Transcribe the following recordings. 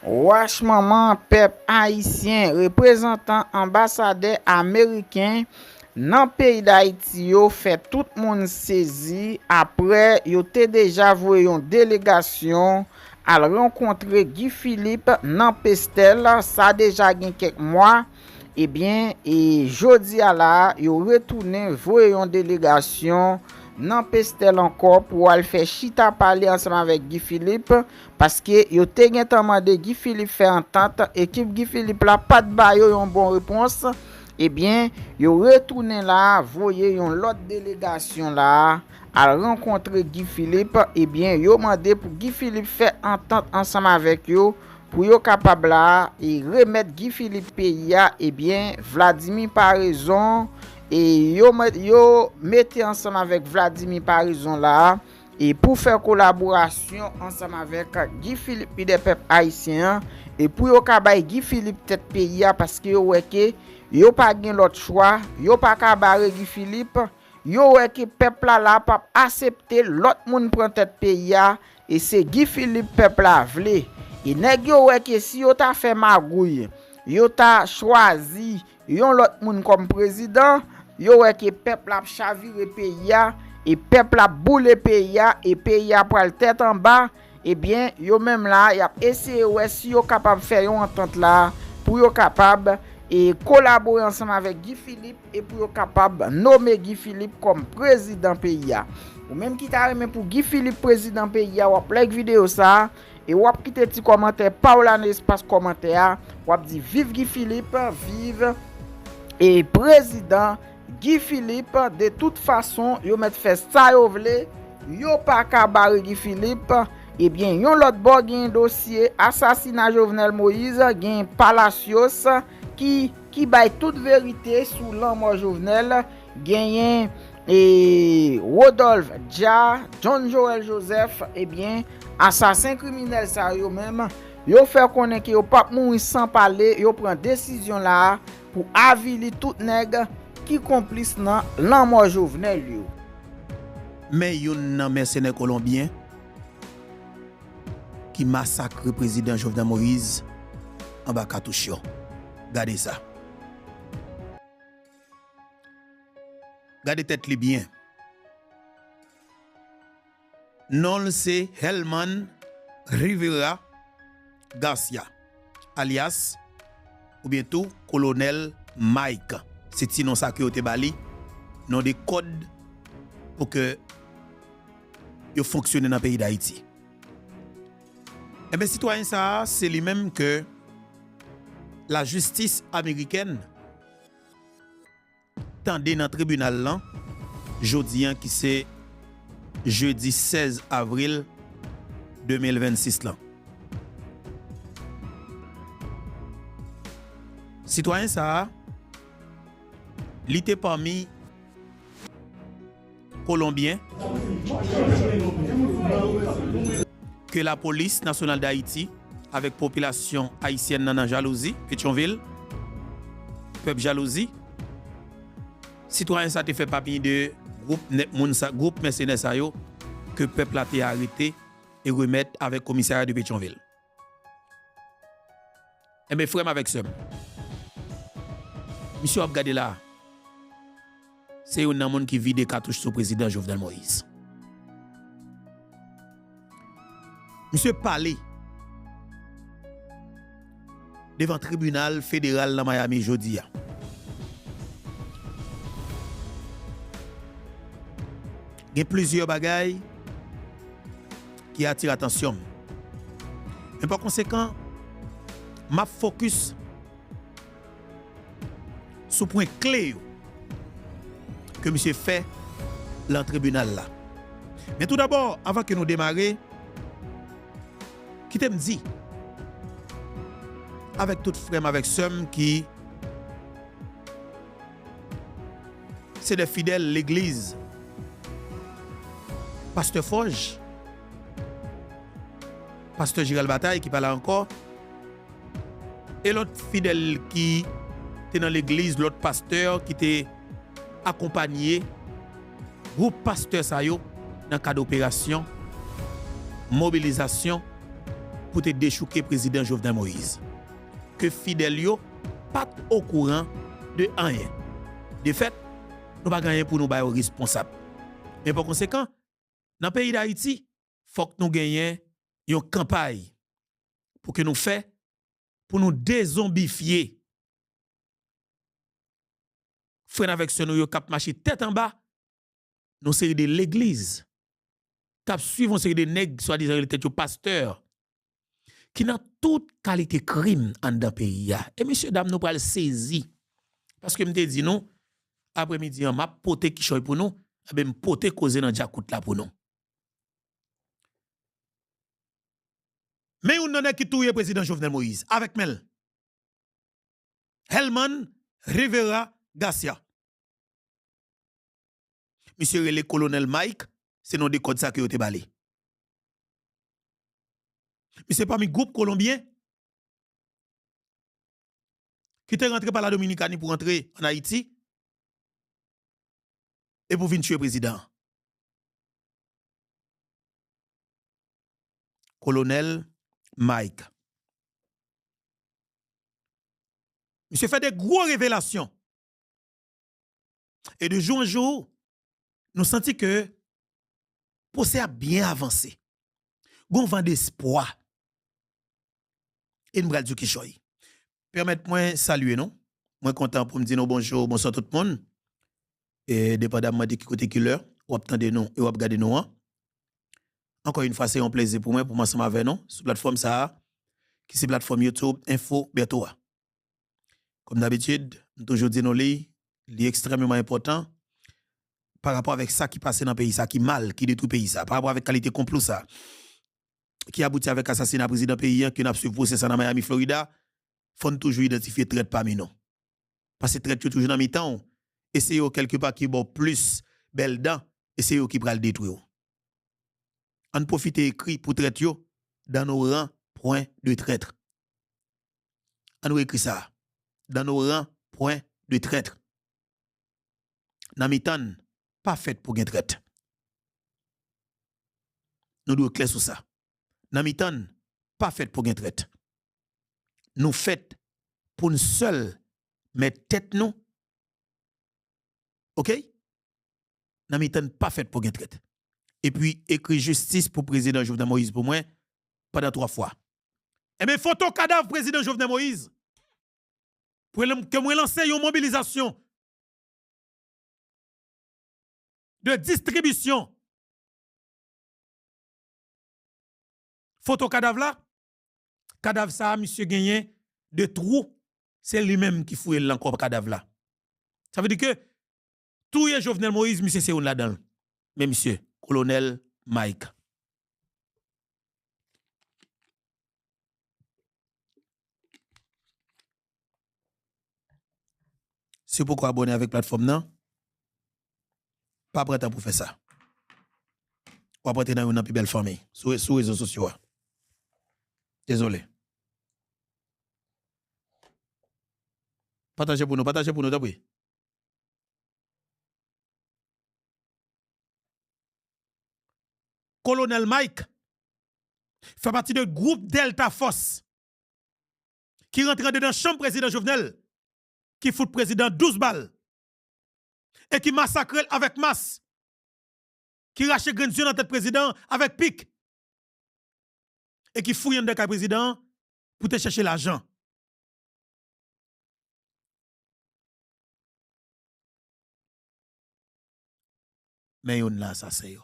Wesh maman, peuple haïtien, représentant ambassadeur américain dans pays d'Haïti yo fait tout monde saisi après yo te déjà voyé une délégation à rencontrer Guy Philippe dans Pestel, ça déjà gen quelques mois. Eh bien, et jodi à la, yo retourné voyé une délégation nan Pestel encore pour aller faire chita parler ensemble avec Guy Philippe parce que yo te gen demandé Guy Philippe faire entente équipe Guy Philippe la pas de ba yo yon bon réponse. Eh bien, yo retourné là, voyez yon l'autre délégation là à rencontrer Guy Philippe. Eh bien, yo mandé pour Guy Philippe faire entente ensemble avec yo pour yo capable là et remettre Guy Philippe pays. Eh bien, Vladimir Paraison et yo mettez ensemble avec Vladimir Paraison là et pour faire collaboration ensemble avec Guy Philippe et des peuples haïtiens et pour yo ka Guy Philippe tête pays parce que yo wè que yo pas gen l'autre choix, yo pas ka barrer Guy Philippe, yo wè que peuple là pas accepter l'autre monde prend tête pays et c'est Guy Philippe peuple là vle et nèg yo wè que si yo ta fait magouille, yo ta choisi yon l'autre monde comme président, yo wè que peuple a chavire pays et peuple a boule pays et pays a pral tête en bas. Eh bien yo même là y a essayé ouais si yo capable faire yon entente là pour yo capable et collaborer ensemble avec Guy Philippe et pour yo capable nommer Guy Philippe comme président pays ou même qui t'a remis pour Guy Philippe président pays ou like vidéo ça et ou quitter petit commentaire par là dans espace commentaire ou dit vive Guy Philippe, vive et président Guy Philippe. De toute façon yo met fait ça yo vle yo pas ka barrer Guy Philippe. Eh bien yon l'autre bord gen dossier assassinat Jovenel Moïse, gen Palacios qui baille toute vérité sous l'homme Jovenel, gen et Rodolphe Dia, John Joel Joseph. Eh bien assassin criminel ça yo même yo fait connaître que yo pas mourir sans parler, yo prend décision là pour avili tout nèg qui complice dans l'homme Jovenel yo. Mais yon mercenaire colombien qui massacre le président Jovenel Moïse en bas Katouchion. Gardez ça. Gardez tête li bien. Non, c'est Helman Rivera Garcia, alias ou bientôt colonel Mike. C'est sinon ça que vous bali, non des codes pour que vous fonctionnez dans le pays d'Haïti. Eh bien, citoyen, ça, c'est lui-même que la justice américaine tendait dans le tribunal là, jeudi qui c'est jeudi 16 avril 2026 là. Citoyen, ça, il était parmi Colombiens que la police nationale d'Haïti, avec population haïtienne dans jalousie, Pétionville, peuple jalousie, citoyen ça te fait partie de groupe mercenaires ça yo que peuple a été arrêté et remettre avec commissariat de Pétionville. Et mes frères avec ça. Monsieur a regardé là. C'est un monde qui vide des cartouches sur le président Jovenel Moïse. Monsieur parlé devant le tribunal fédéral de Miami jeudi. Il y a plusieurs bagailles qui attirent l'attention. Mais par conséquent, ma focus sur le point clé que monsieur fait dans le tribunal là. Mais tout d'abord, avant que nous démarrions, qui te me dit avec tout frère, avec somme qui c'est des fidèles l'église Pasteur Forge, Pasteur Gérald Bataille qui parle encore, et l'autre fidèle qui était dans l'église, l'autre pasteur qui était accompagné, groupe pasteur Sayo, dans le cadre d'opération, mobilisation pour te déchouquer président Jovenel Moïse. Que fidèle yo pas au courant de rien. De fait, nous pas gagner pour nous bailler responsable. Mais par conséquent, dans le pays d'Haïti, faut que nous gagnions une campagne pour que nous fassions pour nous dézombifier. Frère avec ce nous cap marcher tête en bas, nous série de l'église. Cap suivons série de nègres soi-disant les têtes pasteur qui n'a toute qualité crime en dans pays. Et monsieur dame nous pral saisi parce que me dit nous après-midi m'a poté qui choy pour nous, ben poté causer dans Djakout là pour nous. Mais on n'en est qui touye président Jovenel Moïse avec Mel. Helman Rivera Garcia. Monsieur le colonel Mike, c'est non des codes ça qui ont été balé. Mais c'est parmi groupe colombien qui est rentré par la Dominicanie pour entrer en Haïti et pour venir tuer le président. Colonel Mike. Monsieur fait des grosses révélations. Et de jour en jour, nous sentons que le procès a bien avancé. Bon vent d'espoir. Et nous allons dire qui choy. Permettez-moi de saluer, non? Moi content pour me dire bonjour, bonsoir tout le monde. Et dépendamment de qui côté qui l'heure, ou attendez nous et ou regardez nous. Encore une fois, c'est un plaisir pour moi ensemble avec nous sur la plateforme ça qui c'est plateforme YouTube Info Berto. Comme d'habitude, nous toujours dit nous li extrêmement important par rapport avec ça qui passe dans le pays ça qui mal qui détruit le pays ça par rapport avec qualité complot ça qui aboutit avec assassinat président pays qui n'a suivi procès ça dans Miami Florida, faut toujours identifier traite parmi nous. Parce que traite toujours dans mi-temps et c'est eux quelque part qui bon plus belle dent et c'est eux qui pral détruire. On profite écrit pour traite yo dans nos rangs point de traître. On nous écrit ça dans nos rangs point de traître. Namitan pas fait pour gain traite. Nous devons clair sur ça. Namitan pas fait pour gain traite. Nous fait pour une seule mettre tête nous. OK? Namitan pas fait pour gain traite. Et puis écrit justice pour président Jovenel Moïse pour moi pendant 3 fois. Et bien photo cadavre président Jovenel Moïse pour que moi lancer une mobilisation de distribution. Photo cadavre là, cadavre ça, monsieur gagné de trou, c'est lui-même qui fouille encore cadavre là. Ça veut dire que tout est Jovenel Moïse, monsieur c'est là-dedans. Mais monsieur, colonel Mike. C'est pourquoi abonner avec plateforme non? Pas prêt pour faire ça. Ou après dans une plus belle famille sur les réseaux sociaux. Désolé. Partagez pour nous, d'après. Colonel Mike fait partie du groupe Delta Force qui rentre dans la chambre président Jovenel qui fout le président 12 balles et qui massacre avec masse qui rache Grenzion dans tête président avec pic et qui fouille dans le président pour te chercher l'argent. Mais yon là ça c'est yo.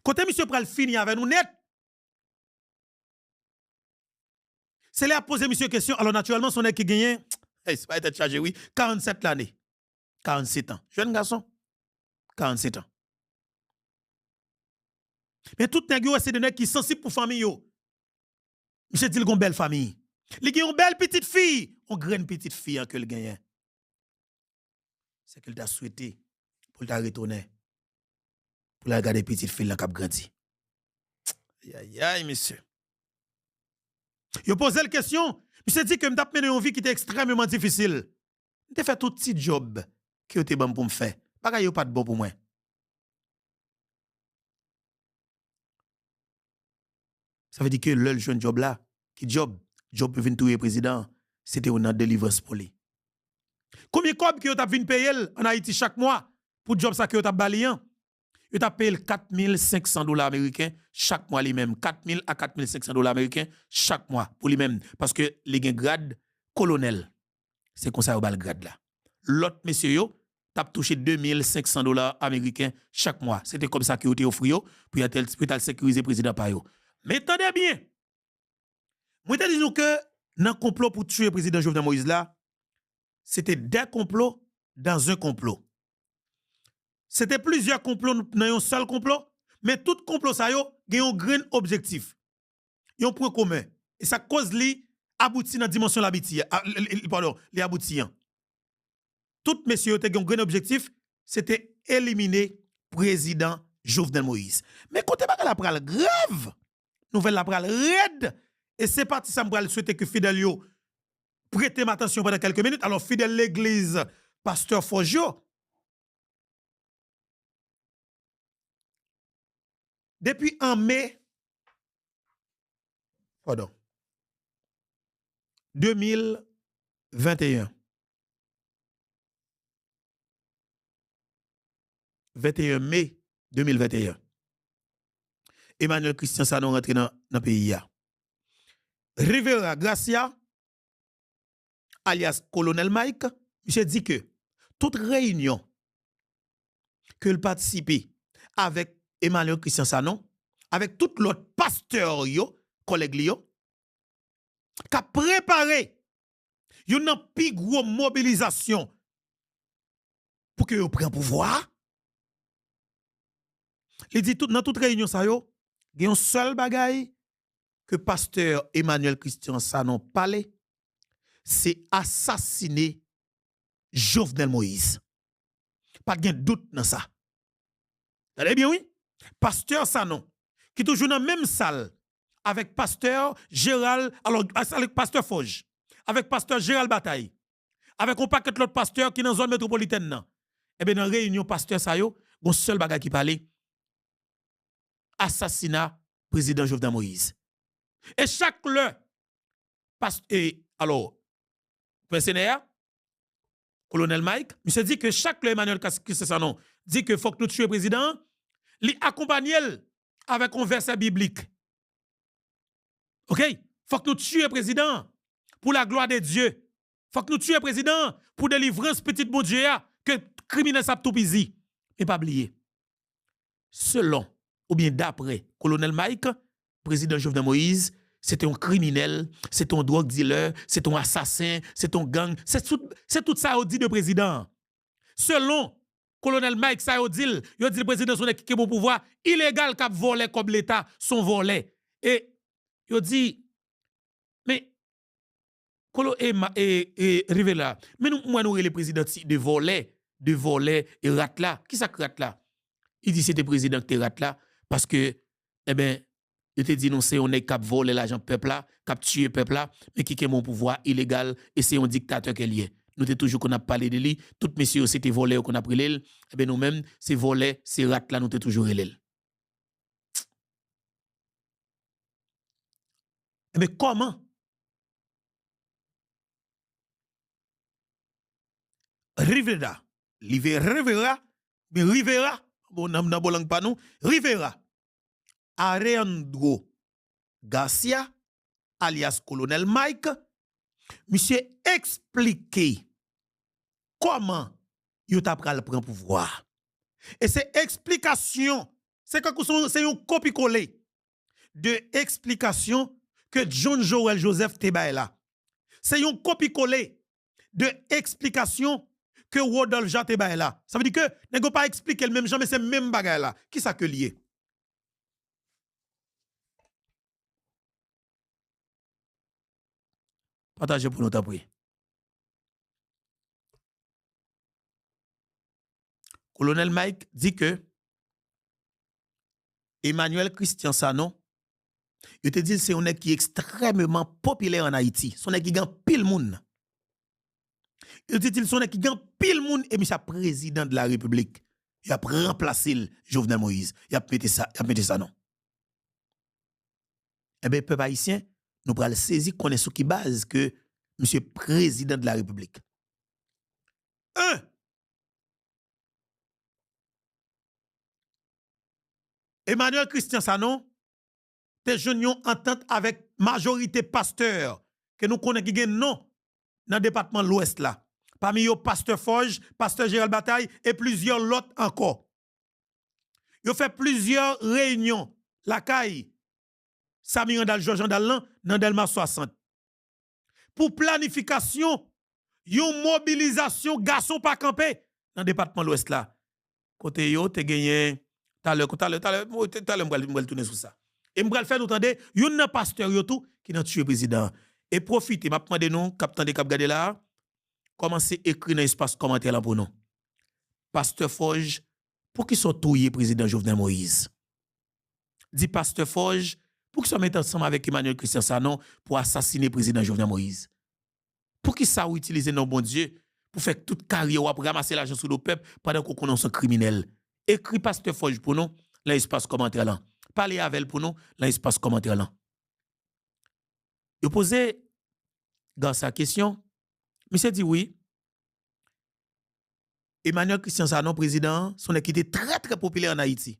Côté monsieur pral fini avec nous net. C'est là à poser monsieur question. Alors naturellement son qui gagne c'est pas être chargé oui, 47 l'année. 47 ans. Jeune garçon. 47 ans. Mais tout nèg yo c'est des nèg qui sensible pour famille yo. Monsieur dit gon belle famille. Li gen une belle petite fille, on grande petite fille que le gagne. C'est qu'il t'a souhaité pour t'a retourner. Pour la garder petite fille là qui a grandi. Aïe aïe monsieur. Yo posé la question, monsieur dit que m't'a mené une vie qui était extrêmement difficile. M't'a fait tout petit job qui était bon pour me faire. Bagay yo pas de bon pour moi. Ça veut dire que le jeune job là, qui job peut venir touyer président, c'était une délivrance pour lui. Combien de cob que vous avez payer en Haïti chaque mois pour job ça que vous avez balayan? Vous avez payé $4,500 américains chaque mois lui-même. 4,000 à $4,500 américains chaque mois pour lui-même. Parce que les gens grade colonel. C'est comme ça vous le grade là. L'autre monsieur yo, t'a touché $2,500 américains chaque mois. C'était comme ça que vous avez offert pour sécuriser le président par yo. Mais attendez bien. Moi te dis que dans complot pour tuer le président Jovenel Moïse là, c'était des complots dans un complot. C'était plusieurs complots dans un seul complot, mais tout complot ça yo gen un grand objectif. Un point commun. Et ça cause li abouti dans dimension pardon, les aboutissants. Tout messieurs ont un grand objectif, c'était éliminer président Jovenel Moïse. Mais côté bagay la pral grave, nouvelle la pral raide, et c'est parti ça me souhaiter que Fidèle yo prêtez attention pendant quelques minutes. Alors Fidèle l'église pasteur Fogio, depuis en mai 2021, 21 mai 2021, Emmanuel Christian Sanon rentre dans le pays. Rivera Gracia, alias Colonel Mike, monsieur dit que toute réunion que il participe avec Emmanuel Christian Sanon, avec tout l'autre pasteur yo, collègue yo, qu'a préparé une plus grosse mobilisation pour que yo prenne pouvoir. Il dit dans toute réunion ça yo, il y a un seul bagay que pasteur Emmanuel Christian Sanon parle, c'est assassiner Jovenel Moïse. Pas de doute dans ça. Vous allez bien, oui? Pasteur Sanon, qui toujours dans la même salle avec pasteur Gérald, alors avec pasteur Foge, avec pasteur Gérald Bataille, avec un paquet de l'autre pasteur qui est dans la zone métropolitaine. Et bien dans la réunion pasteur Sayo, un seul bagay qui parle, assassinat président Jovenel Moïse. Et chaque le alors pensionnaire colonel Mike, monsieur dit que chaque le Emmanuel Christian dit que faut que nous tuions le président, li accompagner avec un verset biblique. OK? Faut que nous tuions le président pour la gloire de Dieu. Faut que nous tuions le président pour délivrance petite bon Dieu que criminel sa tout pisi. Mais pas oublier. Selon ou bien d'après colonel Mike, président Jovenel Moïse, c'est un criminel, c'est un drug dealer, c'est un assassin, c'est un gang, c'est tout ça au dit de président. Selon colonel Mike ça dit le président son qui est bon pouvoir illégal qui volé comme l'état son volé et il dit mais Colo et Rivera mais nous les présidents de voler et rat là qui ça rat là il dit c'était président qui rat là parce que eh ben il te dit non c'est on est cap voler l'argent peuple là cap tuer peuple là mais qui est mon pouvoir illégal et c'est un dictateur qui est lié. Nous t'es toujours qu'on a parlé de lui, tout messieurs c'était volé qu'on a pris l'île, et bien nous-mêmes c'est volé, c'est rat là nous t'es toujours l'île. Mais comment Rivera, bon n'a pas pas nous, Rivera Alejandro Garcia alias Colonel Mike, monsieur expliquer comment il t'a pris le pouvoir. Et c'est explication, c'est un copie-coller de explication que John Joel Joseph Tebaye là. C'est un copie-coller de explication que Rodolphe Jean Tebaye là. Ça veut dire que n'est pas expliquer le même genre mais c'est même bagay là. Qui ça que lié? Partagez pour nous t'appuyer. Colonel Mike dit que Emmanuel Christian Sanon, il te dit c'est un qui est extrêmement populaire en Haïti. Son qui gagne pile monde. Il te dit son qui gagne pile monde et monsieur président de la République. Il a remplacé Jovenel Moïse. Il a mis ça non. Eh bien, peuple haïtien, nous prenons saisir qu'on est sur qui base que monsieur président de la République. Emmanuel Christian Sanon, te jeune entente avec majorité pasteur que nous connaissons qui non dans le département de l'Ouest là. Parmi eux, pasteur Forge, pasteur Gérald Bataille et plusieurs autres encore. Ils ont fait plusieurs réunions. La caille, Sami Randal, Georges Andal, dans Delma 60. Pour planification, une mobilisation garçon pas campé dans le département de l'Ouest là. Côté yo, te gagné, tout à l'heure, m'bral tourner sur ça. Et m'bral faire nous tendre, yon pasteur yo tout qui n'a tué président. Et profitez, m'a demandé nous, capitaine de cap gade là, commencez écrire dans l'espace commentaire là pour nous. Pasteur Forge, pour qui sont touillés président Jovenel Moïse? Dit pasteur Forge, pour qui sont mis ensemble avec Emmanuel Christian Sanon pour assassiner président Jovenel Moïse? Pour qui ça ou utiliser nos bon Dieu pour faire toute carrière ou pour ramasser l'argent sur le peuple pendant qu'on connaît un criminel? Écrit pasteur Forge pour nous, dans l'espace commentaire là. Parlez avec pour nous, dans l'espace commentaire là. Je posais dans sa question, monsieur dit oui. Emmanuel Christian Sanon, président, son équipe était très très populaire en Haïti.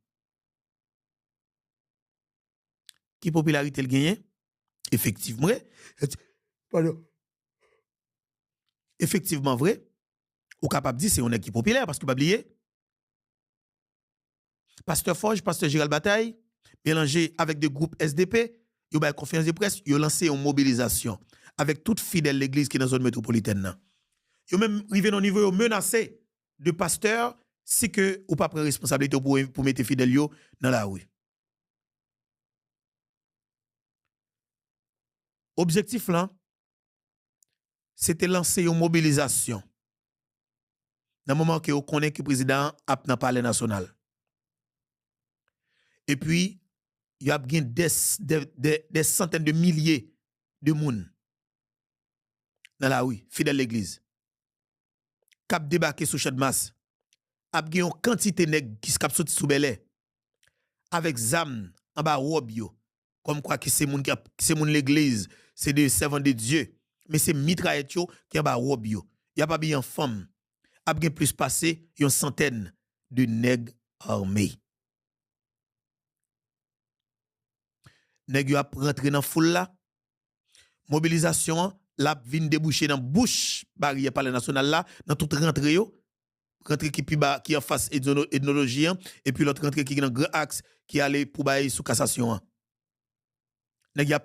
Qui popularité le gagne? Effectivement, pardon. Effectivement vrai. Ou capable de dire c'est une équipe populaire parce que pas oublier. Pasteur Forge, pasteur Gérald Bataille, mélangé avec des groupes SDP, ils ont une conférence de presse, ils ont lancé une mobilisation avec toute fidèle l'église qui est dans la zone métropolitaine. Ils ont même arrivé au niveau menacé de pasteurs si que ou pas prendre responsabilité pour mettre fidèles dans la rue. Objectif là, c'était lancer une mobilisation. Dans le moment que vous connaissez que le président a dans le palais national. Et puis, il y a des centaines de milliers de monde dans la rue, fidèles l'église. Cap débarqué sous champ de masse. A une quantité de nèg qui sont sorti sous belé avec zam en bas robe yo. Comme quoi que c'est moun l'église, c'est des servants de Dieu, mais c'est mitraillette yo qui en bas robe yo. Y a pas bien femme. A bien plus passé une centaine de nèg armés. Nèg yo a rentré dans foule là. Mobilisation la vinn déboucher dans bouche barrière palais national là, dans toute rentrée yo. Rentrée qui en face ethnologie et puis l'autre rentrée qui est dans grand axe qui allait pour bailler sous cassation. Nèg y a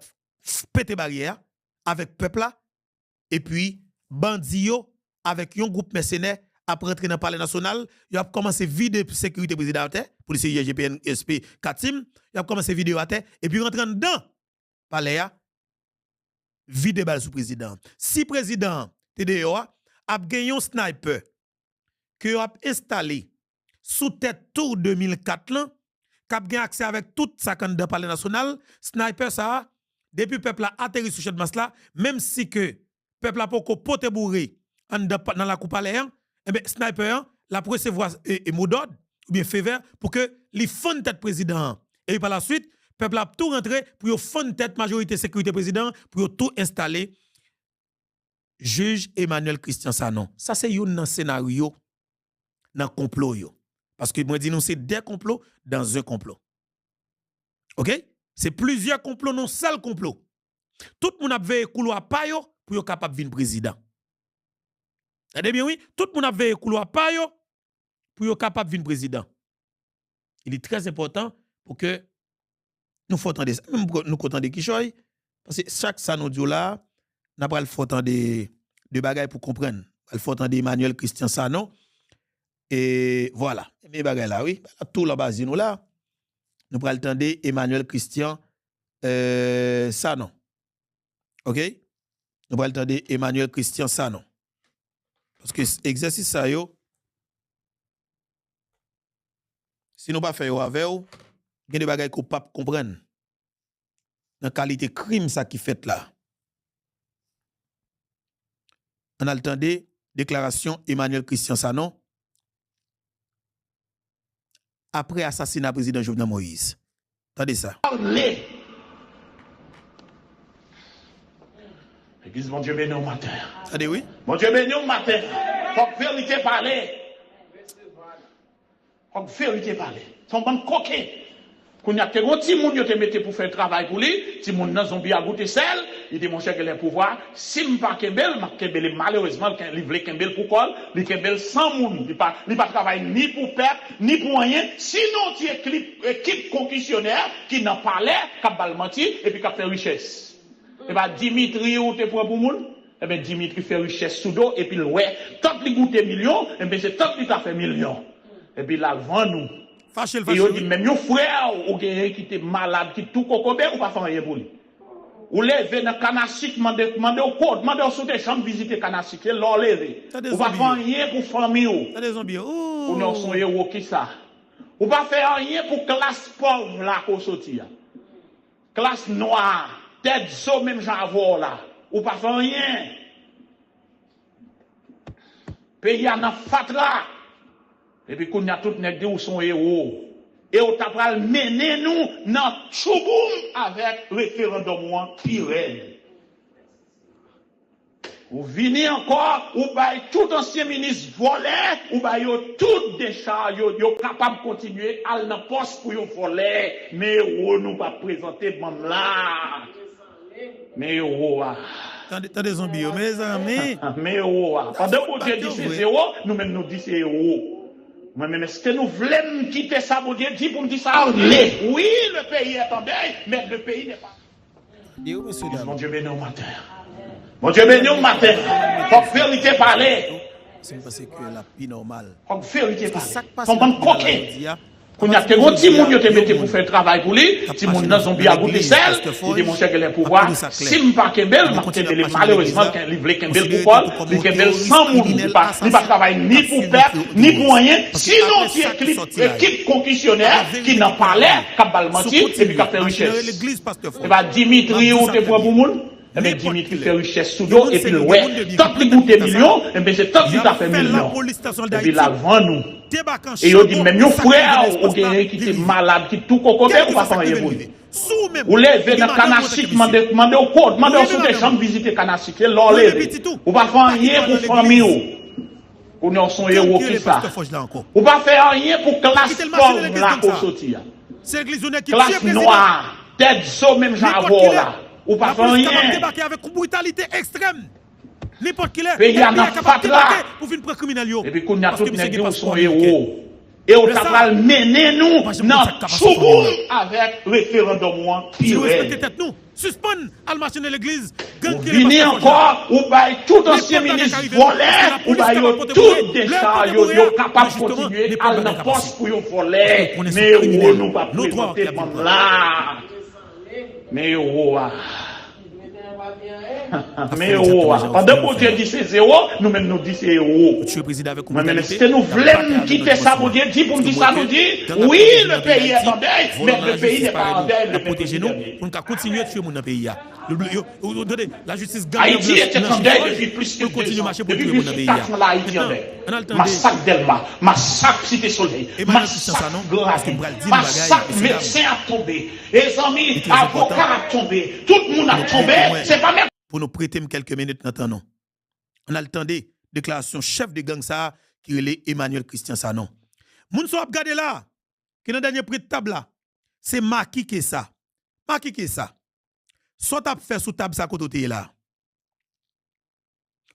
pété barrière avec peuple là et puis bandi yo avec un groupe mercenaire après rentrer dans le palais national, il a commencé vider sécurité présidentielle, policier IGPN SP Katim, il a commencé vidéo à terre et puis rentrer dedans palais a vider balle sous président. Si président TDO a gagné un sniper que a installé sous tête tour 2004 là, qui a gagné accès avec tout sa candidat palais national, sniper ça depuis peuple a atterri sur cette masse là, même si que peuple a pas pote bourré dans la coupe palais, eh bien, sniper, la recevoir et mot d'ordre, ou bien fait vert, pour que les fonds tête président. Et par la suite, peuple a tout rentré pour y fond tête majorité sécurité président, pour tout installer. Juge Emmanuel Christian Sanon. Ça, c'est un scénario dans complot. Parce que moi, dis nous, c'est des complots dans un complot. OK? C'est plusieurs complots, non seul complot. Tout le monde a veillé couloir pa yo pour être capable de venir président. Regardez bien, oui, tout le monde a veillé couloir pa yo pour être capable de venir président. Il est très important pour que nous fassions entendre ça. Même nous comptons des Kishoy, parce que chaque sanodio là, n'a pas le faut entendre de bagaille pour comprendre. Il faut entendre Emmanuel Christian Sanon. Et voilà. Mes bagailles là, oui. Tout la base nous là. Nous prenons le temps Emmanuel Christian Sanon. OK? Nous prenons le temps Emmanuel Christian Sanon. Parce que l'exercice ça yo, si nous pas faire avec vous, il y a des bagailles qu'on pas comprendre. Dans la qualité crime ça qui fait là. On a le temps déclaration Emmanuel Christian Sanon après assassinat président Jovenel Moïse. Attendez ça. Église, mon Dieu béni au matin. Attendez, oui. Mon Dieu béni au matin. Faut que vérité parler. Faut que vérité parler. Son bon coquet. Quand il y a des petits gens qui te mettent pour faire le travail pour lui, si mon nan zombie a goûté sel, il dit mon cher que les pouvoirs, si je ne pas Kembel, malheureusement, il veut Kembel pour quoi? Il Kembel sans moun. Il ne pas travailler ni pour perdre, ni pour rien. Sinon, tu es équipe concussionnaire qui n'a pas l'air, qui a menti et puis qui a fait richesse. Et bien, Dimitri, ou te prend pour moun? Eh bien, Dimitri fait richesse sous dos et puis ouais, tant qu'il goûte millions, et bien c'est tant qu'il a fait millions. Et puis là, vend nous. Fâché, Et on dit, même yon frère, ou quelqu'un qui était malade, qui tout cocobé, ou pas faire rien pour lui. Ou lever dans Kanasik, demander au code, demander au sous chambre visiter Kanasik, c'est l'or lever. Ou pas faire rien pour famille ou. T'as des zombies. Ou non, son héros qui ça. Ou pas faire rien pour classe pauvre là, qu'on sortit. Classe noire, tête so même j'en là. Ou pas faire rien. Pays à fatra. Et puis, qu'on a tout nèg de ou son héros. Et on t'a pral mener nous dans Chouboum avec référendum Pirel. Ou venez encore, ou bail tout ancien ministre volé, ou bail yo tout décharge, yo capable de continuer à la poste pour yo voler. Mais on nous pas présenter bon là. Mais T'as des zombies, mes amis. Mais pendant que Dieu dit c'est zéro, nous-mêmes nous disons c'est zéro. Moi-même, est-ce que nous voulons quitter ça, mon Dieu, dit pour me dire ça? Oui, le pays est en deuil, mais le pays n'est pas. Mon Dieu béni au matin. Mon Dieu béni au matin. Faut que vérité parler. C'est parce que la vie normale. Faut que vérité parler. Son bon coquet. Quand il y a des petits gens qui te mettent pour faire le travail pour lui, si mon nan zombie a goûté sel, il dit mon cher que les pouvoirs, si je ne pas Kembel, malheureusement, il veut Kembel pour Paul, il Kembel sans moun, il ne pas travailler ni pour perdre, ni pour rien, sinon tu es équipe concussionnaire qui n'a pas l'air, qui a menti, et puis qui a fait richesse. Et bien Dimitri, ou te prend pour moun? Eh bien, Dimitri fait richesse sous dos, et puis ouais, tant qu'il goûte millions, et bien c'est tant qu'il a fait millions. Et puis là, vend nous. Et on dit, même yon frère, ou quelqu'un qui était malade, qui tout cocobé, ou pas faire rien pour lui. Ou lever dans Kanasik, demander au code, demander au sous chambre visiter Kanasik, c'est l'or lever. Ou pas faire rien pour famille ou. Ou son héros qui ça. Ou pas faire rien pour classe pauvre là, pour sortir. Classe noire, tête so même j'en là. Ou pas faire rien. Avec une brutalité extrême. N'importe qui est. Pays à fatra. Pour venir prendre criminel. Et puis qu'on a tout nèg ou son héros. Et on t'a mener nous dans Chouboum avec référendum Pirel. Suspend à la machine de l'église. Venez encore, ou bail tout ancien ministre volé, ou bail tout décharge, yo capable de continuer à la poste pour yo voler. Mais on nous pas présenter là. Mais mais pendant que Dieu dit c'est zéro, nous-mêmes nous disons c'est zéro. Mais est-ce que nous voulons quitter ça, mon Dieu, dit pour me dire ça, nous dit, oui, le pays est en deuil, mais le pays n'est pas en deuil. Protégez-nous pour nous continuer à tuer mon pays. La justice gagne. Haïti était en deuil depuis plus que 2 ans. Depuis plus de 4 ans, Haïti en deuil. Massacre Delma, massacre Cité Soleil, massacre Gravin, massacre médecin a tombé, les amis avocats a tombé, tout le monde a tombé, c'est pas même. Pour nous prêter quelques minutes maintenant. On a le temps de déclaration chef de gang ça qui est Emmanuel Christian Sanon. Moun so ap gade là, qui dans dernier prix de table là, c'est Maki qui ça. Maki qui ça. Soit t'a fait sous table ça côté là.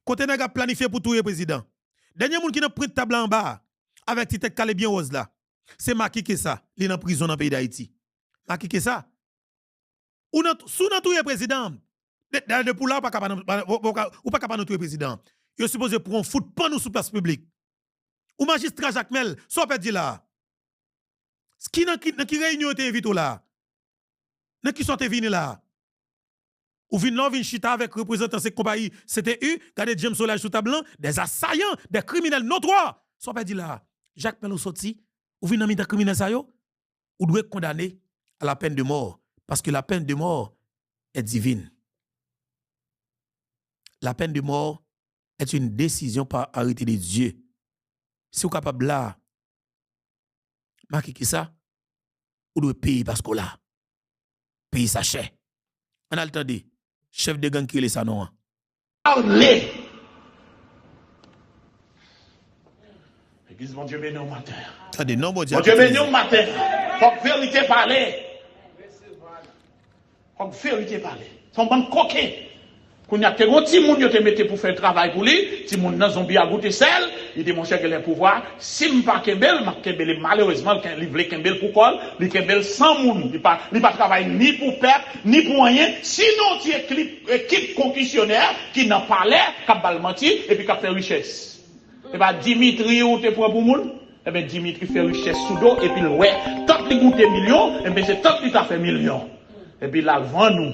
Côté n'a planifié pour tout le président. Dernier moun qui dans prix de table en bas avec tête calé bien rose là. C'est Maki qui ça, il est en prison dans le pays d'Haïti. Maki qui ça. Ou sous dans tout le président. De pour là, ou pas capable de tuer le président. Il est supposé pour un foot pas nous sous place publique. Ou magistrat Jacques Mel, soit pas dit là. Qui réunion était invité là? N'a qui sont venus là? Ou vin là, vin chita avec représentants de cette compagnie, c'était eux, regardez James Solage sous table, des assaillants, des criminels notoires. Soit pas dit là. Jacques Mel ou sorti, ou vin dans des criminels ça yo, ou doit être condamné à la peine de mort. Parce que la peine de mort est divine. La peine de mort est une décision par arrêté de Dieu. Si vous êtes capable là, marquez qui ça, vous devez payer parce que là, payer sa chair. On a le temps de chef de gang qui est ça non. parler. L'église, mon Dieu, béni au matin. Attendez, non, bon Dieu. Mon Dieu, béni au matin. Faut que vérité parler. Faut que vérité parler. Son bon coquet. Quand il y a des petits gens qui te mettent pour faire travail pour lui, si mon zombie a goûté sel, il dit mon cher que les pouvoirs, si je ne pas Kembel, malheureusement, quand il veut Kembel pour quoi, il Kembel sans moun, il pas travailler ni pour peuple, ni pour rien, sinon tu es équipe concussionnaire qui n'a pas l'air, qui a menti, et puis qui a fait richesse. Et bien Dimitri ou te prend pour moun, et bien Dimitri fait richesse sous dos, et puis ouais, tant qu'il goûte millions, et bien c'est tant qu'il a fait millions. Et puis là, vend nous.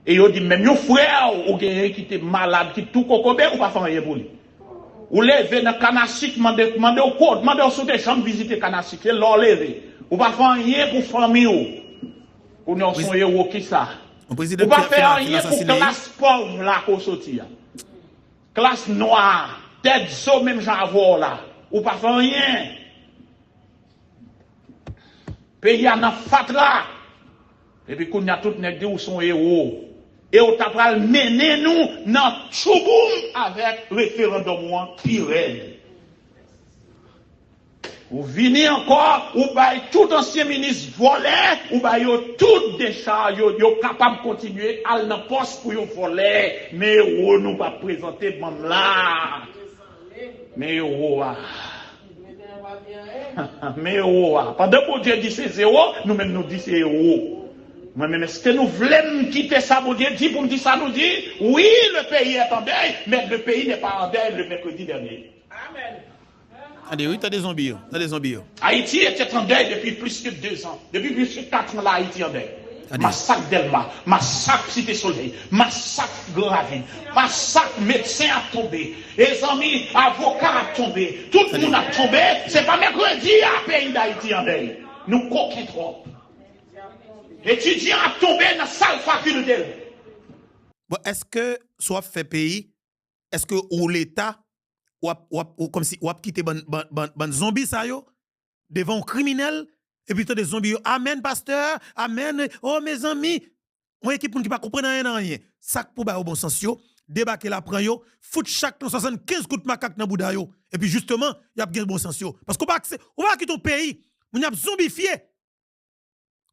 Et il dit, même yon frère, ou quelqu'un qui était malade, qui tout cocobe, ou pas faire rien pour lui. Ou lever dans Kanachik, demandez au code, demandez au sous des chambres visiter Kanachik, et l'on lever. Ou pas faire rien pour famille. Ou non, son héros qui ça. Ou pas faire rien pour classe pauvre là, qu'on sortit. Classe noire, tête so même j'avoue là. Ou pas faire rien. Pays à fatra. Et puis, qu'on y a tout nèg dit ou son héros. Et on t'a pral mener nous dans Chouboum avec référendum Pirel. Ou venez encore, ou bail tout ancien ministre volé, ou bail tout décharge, yo capable de continuer à dans poste pour yo voler. Mais on nous pas présenter bon là. Mais mais pendant que Dieu dit c'est zéro, nous-mêmes nous dit c'est zéro. Moi-même, est-ce que nous voulons quitter ça, mon Dieu, dit pour me dire ça, nous dit, oui, le pays est en deuil, mais le pays n'est pas en deuil le mercredi dernier. Amen. Allez, oui, t'as des zombies. Haïti était en deuil depuis plus que 2 ans. Depuis plus que 4 ans, là, Haïti en deuil. Massacre Delma, massacre Cité Soleil, massacre Gravine, massacre médecin a tombé, les amis avocats a tombé, tout le monde a tombé. C'est pas mercredi à pays d'Haïti en deuil. Nous coquons trop. Étudiants a tombé dans la salle faculté. Bon, est-ce que soit fait pays, est-ce que ou l'État ou comme si ou quitter ban zombie ça yo devant un criminel et puis des zombies yo, amen pasteur, amen, oh mes amis, on équipe qui pas comprendre rien. Ça pour ba au bon sens yo, débarquer la prend yo, fout chaque 75 coups de macaque dans bouda yo et puis justement, y a bien bon sens yo parce qu'on pas quitter ton pays, on y a zombifié.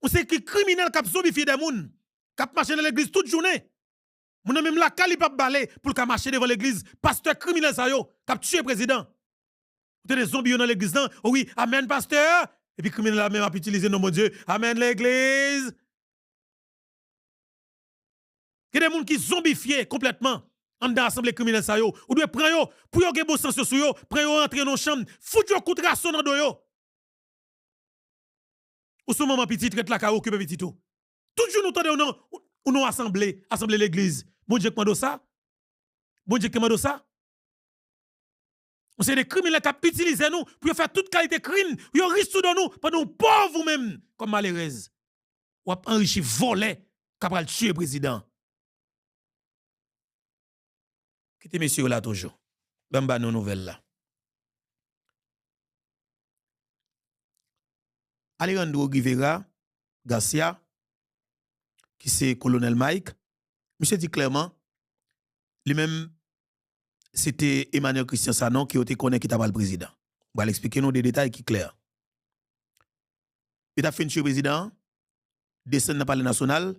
On sait que criminel qui a zombifié des gens, qui a marché dans l'église toute journée. Mon même la cali pas balé pour qu'il marcher devant l'église. Pasteur criminel ça yo, qui a tué le président. Vous avez des zombies dans l'église là. Oh oui, amen pasteur. Et puis criminel là même a utilisé nom mon Dieu. Amen l'église. Il y a des gens qui zombifiés complètement. En dans l'assemblée criminelle ça yo. Ou doit prendre yo pour yo gen bon sens sur yo, prendre yo entrer dans chambre, foutre yo coup de rason dans do yo. Ou ce moment petit traite la ka occuper petit tout. Toujours nous tendons ou non assemblée l'église. Bon Dieu commande ça. Bon Dieu commande ça. On c'est des criminels qui utilisent nous pour faire toute qualité crime, yo risque de nous pendant pauvre vous-même comme malheureuse. Ou enrichi volé capable tuer le président. Quittez messieurs là toujours. Bamba nos nouvelles là. Alejandro Rivera Garcia, qui c'est colonel Mike, monsieur dit clairement, lui-même, c'était Emmanuel Christian Sanon qui était connu qui était le président. On va l'expliquer nous des détails qui sont clairs. Il a fait le président, descend dans le palais national,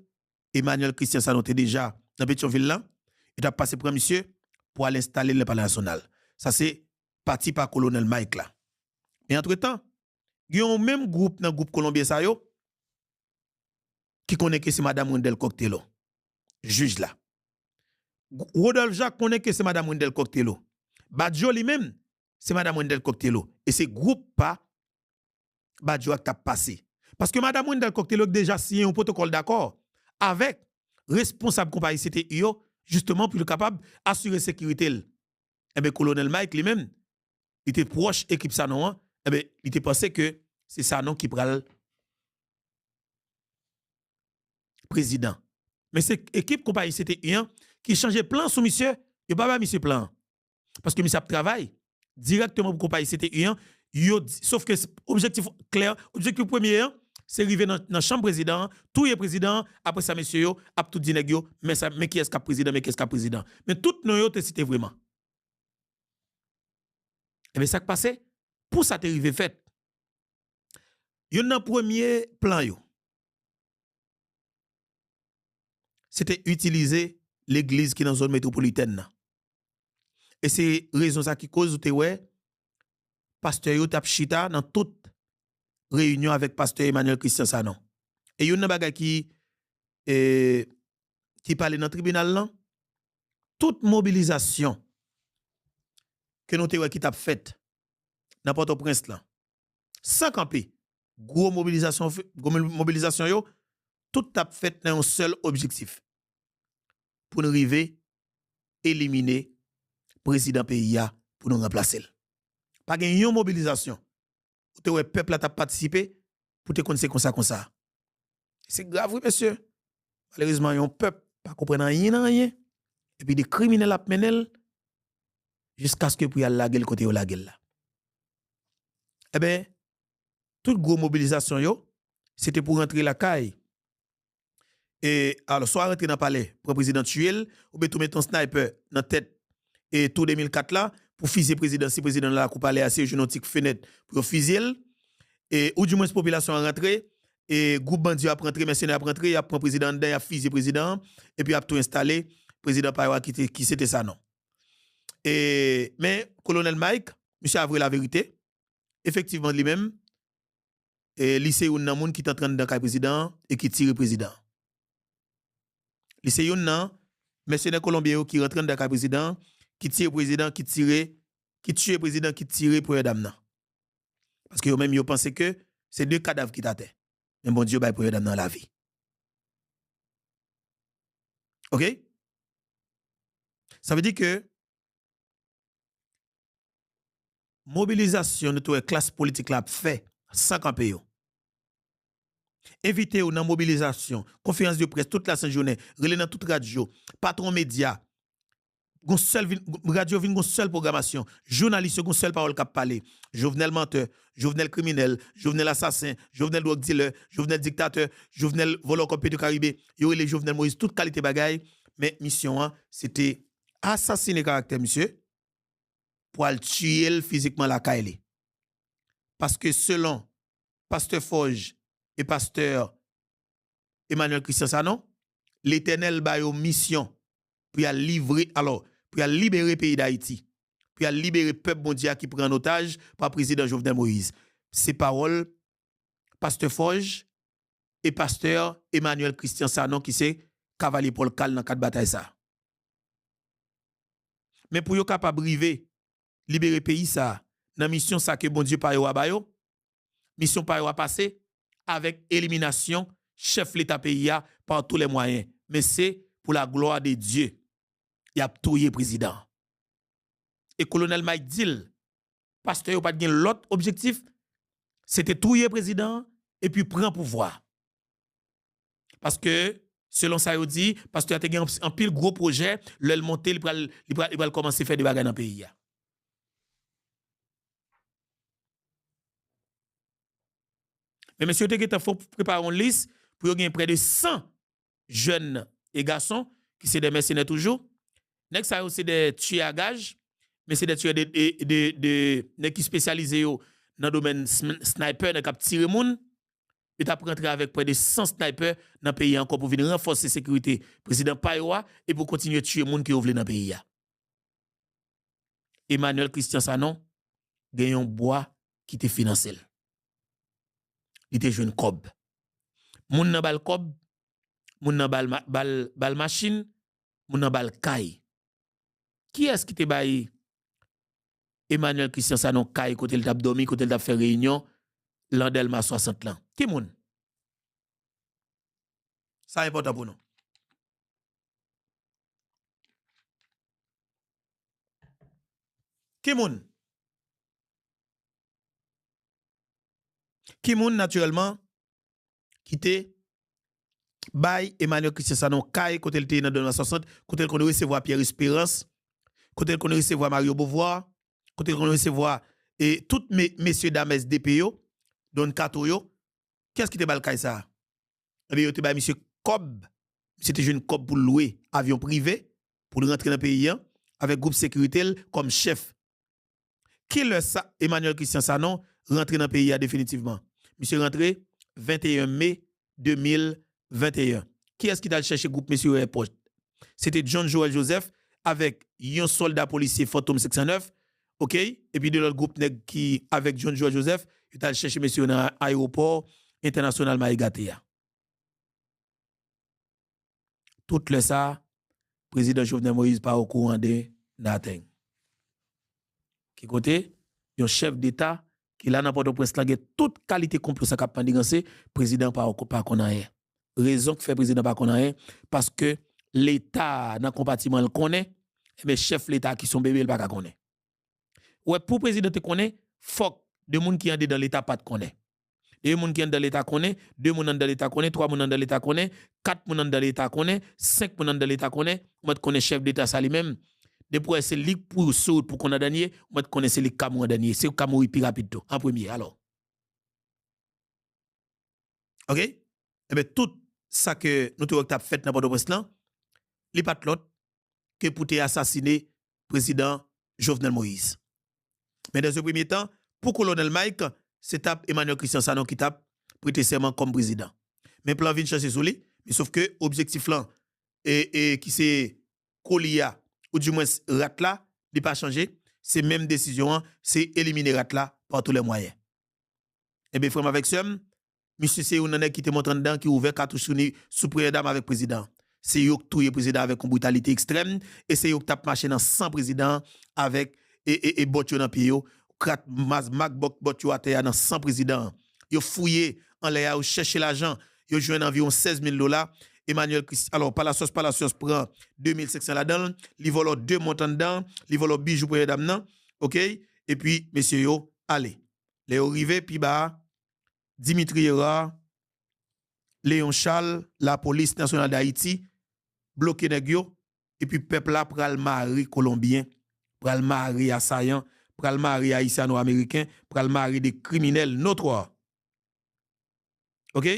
Emmanuel Christian Sanon était déjà dans Pétionville là, il a passé pour monsieur pour aller installer le palais national. Ça c'est parti par colonel Mike là. Mais entre-temps, il y a un même groupe dans le groupe colombien ça yo qui connaît que c'est madame Wendel Coctello juge là. Rodolphe Jacques connaît que c'est madame Wendel Coctello. Badjo lui-même c'est madame Wendel Coctello et c'est groupe pas Badjo qui a passé parce que madame Wendel Coctello déjà signé un protocole d'accord avec responsable compagnie c'était yo justement pour être capable d'assurer sécurité. Et bien colonel Mike lui-même il était proche équipe Sanon. Eh bien, il était pensé que c'est Sanon qui prend le président. Mais c'est l'équipe compagnie c'était un qui changeait plan sur monsieur, il pas monsieur plan. Parce que monsieur travaille directement pour compagnie c'était un, sauf que objectif clair, objectif premier, c'est arrivé dans chambre président, tout est président, après ça monsieur yo, a tout dit nèg yo, mais qui est-ce qu'a président, mais qu'est-ce qu'a président. Mais tout non yo te cité vraiment. Et bien ça qui passé, pour ça te arrivé fait. Yon nan premier plan yo. C'était utiliser l'église qui est dans la zone métropolitaine. Et c'est raison ça qui cause te ouais pasteur yo tap chita dans toute réunion avec pasteur Emmanuel Christian Sanon. Et yon nan bagay qui parle dans le tribunal là, toute mobilisation que nous te ouais qui t'a fait dans Port-au-Prince là, sans camper, gros mobilisation yo, tout t'a fait dans un seul objectif pour nous arriver éliminer président pays pour nous remplacer. Pas gen yon mobilisation. Ou te ouais peuple a participé pour te connaître comme ça. C'est grave oui monsieur. Malheureusement yon peuple pas comprendre rien et puis des criminels a menel jusqu'à ce que pour y aller la gueule côté la gueule là. Eh ben toute gros mobilisation yo c'était pour rentrer la caille. Et alors soit rentrer dans le palais pour président tuel ou bien tout mettre un sniper dans tête et tout 2004 là pour fusiller président si président là coupe aller assez génotique fenêtre pour fusiller et ou du moins population rentrer et groupe bandit a rentrer mercenaire a rentrer a prend président dedans a fusiller président et puis a tout installé président Paywa qui c'était ça non. Et mais colonel Mike monsieur a vrai la vérité effectivement lui-même et lycée ou nan moun qui est en train de dans président et qui tire président. Lycée yon nan mercenaire colombien qui rentre dans le président qui tire président qui tue président qui tire pour dame nan. Parce que yo même yo pensé que c'est deux cadavres qui t'attendent. Mais bon Dieu bay pour dame dans la vie. OK? Ça veut dire que mobilisation de toute classe politique la fait sans camper yo. Invité ou dans mobilisation, conférence de presse toute la journée, relais dans toute radio, patron média, gon seul radio vinn gon seule programmation, journaliste gon seule parole k'ap parler, Jovenel menteur, Jovenel criminel, Jovenel assassin, Jovenel drug dealer, Jovenel dictateur, Jovenel voleur comme Pété Caribé, yo les Jovenel Moïse toute qualité bagaille, mais mission c'était assassiner caractère monsieur pour le tuer physiquement la caille. Parce que selon pasteur Forge et pasteur Emmanuel Christian Sanon, l'Éternel ba yo mission pour livrer alors pour libérer le pays d'Haïti, pour libérer le peuple mondial qui prend en otage par le président Jovenel Moïse. Ces paroles pasteur Forge et pasteur Emmanuel Christian Sanon qui c'est cavalier Paul Cal dans quatre batailles ça. Mais pour yo capable briver libérer le pays ça, dans mission ça que bon Dieu pa yo abayo, mission pa yo a passé avec élimination chef l'État pays par tous les moyens. Mais c'est pour la gloire de Dieu. Il a tué président. Et colonel Mike Dill, pasteur, pas de l'autre objectif, c'était tuer président et puis prendre pouvoir. Parce que, selon ça, il dit, pasteur a gagné un pile gros projet, le monter, il va commencer à faire des bagages dans le pays. Mais monsieur, il faut préparer une liste pour gagner près de 100 jeunes et garçons qui sont des mercenaires toujours. Next, ça c'est des tueurs à gages, mais c'est des tueurs qui spécialisés dans le domaine sniper, qui ont tiré moun. Et t'as rentré avec près de 100 snipers dans le pays encore pour venir renforcer la sécurité président Paywa et pour continuer à tuer les gens qui ont voulu dans le pays. Emmanuel Christian Sanon gagne un bois qui te finance. Il te joue une cob. Moun nan bal cob, moun nan bal machine, moun nan bal kay. Qui est-ce qui te baille Emmanuel Christian Sanon kay côté le tap dormi, côté le tap fait réunion, l'Andelma 60 ans? Qui moun? Ça important pour nous. Qui moun? Qui moun naturellement qui te bail Emmanuel Christian Sanon kay côté le dans 1960 côté qu'on recevoir Pierre Espérance côté qu'on recevoir Mario Beauvoir côté qu'on recevoir et toutes messieurs dames SDPO Don Kato yo Qu'est-ce qui te balkaï ça? Eh bien, il te ba monsieur Cobb. C'était jeune Cobb pour louer avion privé pour rentrer dans le pays avec groupe sécurité comme chef. Qui le ça Emmanuel Christian Sanon rentré dans le pays définitivement. Monsieur rentré 21 mai 2021. Qui est-ce qui t'a cherché groupe monsieur airport? C'était John Joel Joseph avec un soldat policier Phantom 609. OK? Et puis de l'autre groupe qui avec John Joel Joseph, il t'a cherché monsieur dans l'aéroport international Maïgatea. Tout le ça, président Jovenel Moïse pas au courant de nothing. Qui côté, un chef d'État qui là n'importe prince là toute qualité complot ça cap mandigancé, président pas connaît. Raison que fait président pas connaît parce que l'État dans compartiment le connaît, mais chef l'État qui sont bébé il pas connaît. Ouais pour président te connaît, faut de monde qui en dans l'État pas connaît. Deux moun qui sont dans l'État connaît, deux moun dans l'État connaît, trois moun dans l'État connaît, quatre moun dans l'État connaît, cinq moun dans l'État connaît, on connaît chef d'État ça lui-même. Depuis c'est lui pour qu'on a gagné, on connaît c'est lui Cameroun gagné, c'est Cameroun plus rapide en premier alors. OK? Eh bien tout ça que nous avons fait dans Port-au-Prince là, li pas l'autre que pour assassiner président Jovenel Moïse. Mais dans ce premier temps, pour colonel Mike, c'est Emmanuel Christian Sanon qui t'a prêté serment comme président. Mais plan vient chercher sur lui, mais sauf que objectif là et qui c'est Kolia ou du moins Ratla, il pas changé, c'est même décision, c'est éliminer Ratla par tous les moyens. Et bien frère avec ça, monsieur c'est un qui te montre dedans qui ouvert cartouche sous président avec président. C'est yo qui touye président avec une brutalité extrême et c'est yo qui tape marché dans 100 présidents avec et botio dans pied yo. Macbok bot yo à terre dans 100 présidents. Yo fouillé en l'air, yo cherché l'argent, yo joint environ $16,000. Emmanuel Christ, alors par la sauce prend 2500 là-dedans, li vole deux montants dedans, li vole bijoux pour dame nan, OK? Et puis monsieur yo, allez. Les arrivé puis bah Dimitri Hera, Léon Charles, la police nationale d'Haïti bloqué nèg yo et puis peuple là pral mari colombien, pral mari assaillant, pral mari haïtiano-américain, pral mari des criminels notoires. OK?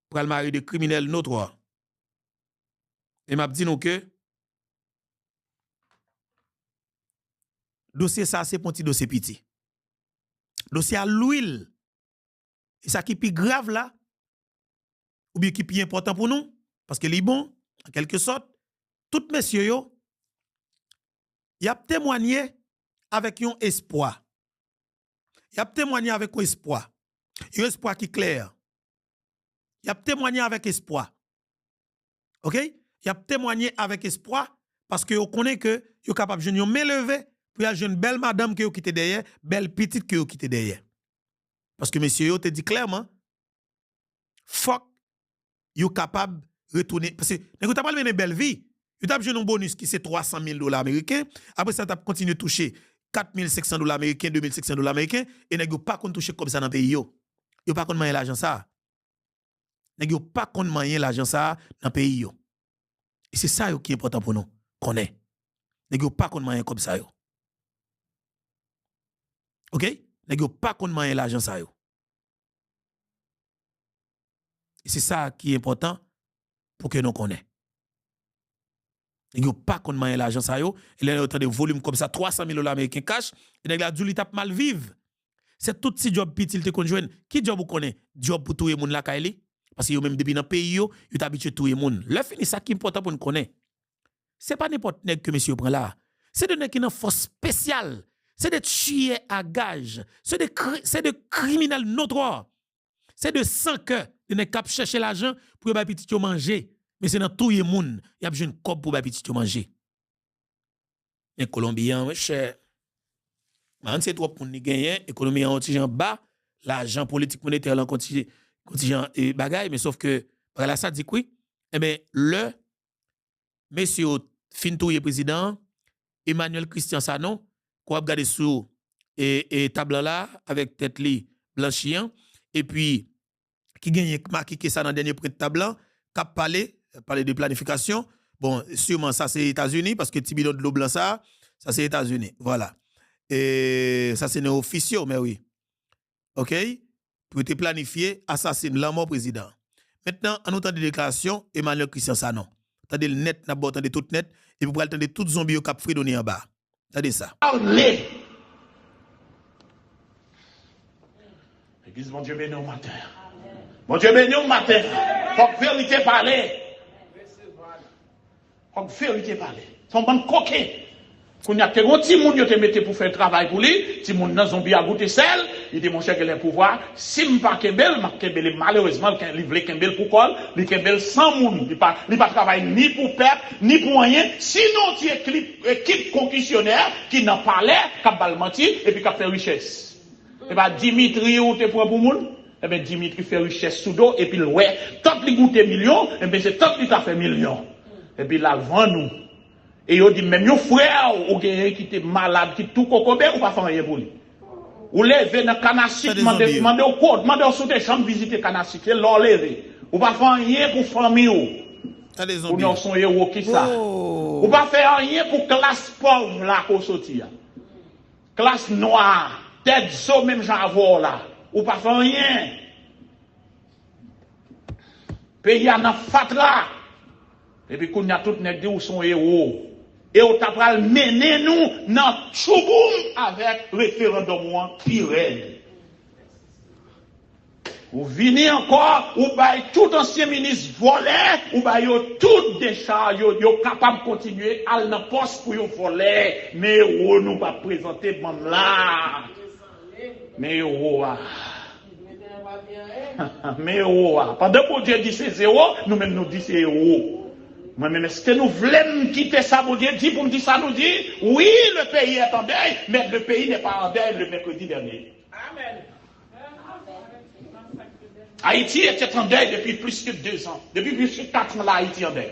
Pral mari des criminels notoires. Et m'a dit nous que dossier ça c'est petit dossier petit. Dossier à l'huile. Et ça qui est plus grave là ou bien qui est plus important pour nous parce que les bon en quelque sorte tout messieurs yo y a témoigné avec un espoir. Y a témoigné avec un espoir. Un espoir qui est clair. Y a témoigné avec espoir. OK? Y a témoigné avec espoir parce que vous connaissez que vous capable de me lever pour y une belle madame que vous quittez derrière, belle petite que vous quittez derrière. Parce que monsieur yo te dit clairement fuck you capable de retourner parce que vous t'avez pas une belle vie. Vous avez un bonus qui c'est $300,000 américains, après ça tu continué toucher $4,500 américains, $2,500 américains et vous pas qu'on toucher comme ça dans le pays yo. Vous pas qu'on manger l'argent ça. Vous pas qu'on manger l'argent ça dans le pays yo. Et c'est ça qui est important pour nous, connaît. Nèg pas qu'on manger comme ça yo. OK? Nèg pas qu'on manger l'argent ça yo. Et c'est ça qui est important pour que nous connaît. Nèg pas qu'on manger l'argent ça yo, et là autant de volume comme ça $300,000 américains cash, et nèg la djou tap mal vivre. C'est tout si job petit te konjouen. Qui job vous connaît? Job pour touyer moun la kaili? Parce que yo même depuis dans pays yo habitué touyer moun. Le fini ça qui est important pour nous connaître. C'est pas n'importe nèg que monsieur prend là. C'est de nèg qui une force spéciale. C'est des tueurs à gage. C'est de criminels notoires. C'est de sang cœur de nèg cap chercher l'argent pour ba petit yo manger. Mais c'est dans touyer moun, y a besoin de cop pour ba petit yo manger. Les Colombiens, ouais cher. Man c'est trop pour ni gagner, économie en contingent bas, l'argent politique monétaire en contingent et bagaille, mais sauf que par là ça dit oui, eh bien le monsieur fin touye président Emmanuel Christian Sanon qu'on a regardé sous et table là avec tête li blanchian et puis qui gagne marqué ça dans dernier prêt de table cap parler de planification. Bon, sûrement ça c'est États-Unis parce que Tibidon de l'eau blanc ça c'est États-Unis. Voilà. Et ça c'est officiel mais oui. OK? pour te planifier assassinat la mort président. Maintenant, en entendant des déclarations, Emmanuel Christian Sanon. Attendez le net, n'a pas entendu tout net, et puis pour attendre tout zombie au cap fredonné en bas. Attendez ça. Parlez. Église, mon Dieu béni au matin. Mon Dieu béni au matin. Faut que vérité parler. Faut que vérité parler. Son bon coquet. Quand il y a un petit monde qui te mette pour faire le travail pour lui, si mon nan zombie a goûté sel, il dit mon cher que les pouvoirs, si m'pas kembel, malheureusement quand il veut kembel pour quoi, il kembel sans monde, il pas travailler ni pour peuple, ni pour rien, sinon tu équipe concussionnaire qui n'en parlait, qui bal menti et puis qui fait richesse. Et ben Dimitri ou te prend pour monde, et ben Dimitri fait richesse sous dos et puis ouais, tant il goûte millions, et ben c'est tant qu'il t'a fait millions. Et puis là vend nous. Et il dit, même yon frère, ou quelqu'un qui était malade, qui tout cocobé, ou pas faire rien pour lui. Ou lever dans Kanasik, demandez au code, demandez au soute chambre visiter Kanasik, c'est l'or levé. Ou pas faire rien pour famille ou. Ou non son héros qui ça. Ou pas faire rien pour classe pauvre là, qu'on sortit. Classe noire, tête so même j'avoue là. Ou pas faire rien. Pays à n'a fatra. Et puis qu'on a tout nèg dit ou son héros. Et on t'a pral mener nous dans Chouboum avec référendum Pirel. Ou venez encore, ou bail tout ancien ministre volé, ou bail tout décharge, yo capable de continuer à la poste pour yo voler. Mais on nous va présenter bam là. Mais mais pendant que Dieu dit c'est zéro, nous-mêmes nous dit c'est zéro. Moi-même, est-ce que nous voulons quitter ça, mon Dieu dit pour me dire ça, nous dit, oui, le pays est en deuil, mais le pays n'est pas en deuil le mercredi dernier. Amen. Haïti était en deuil depuis plus que 2 ans. Depuis plus que 4 ans, là, Haïti en deuil.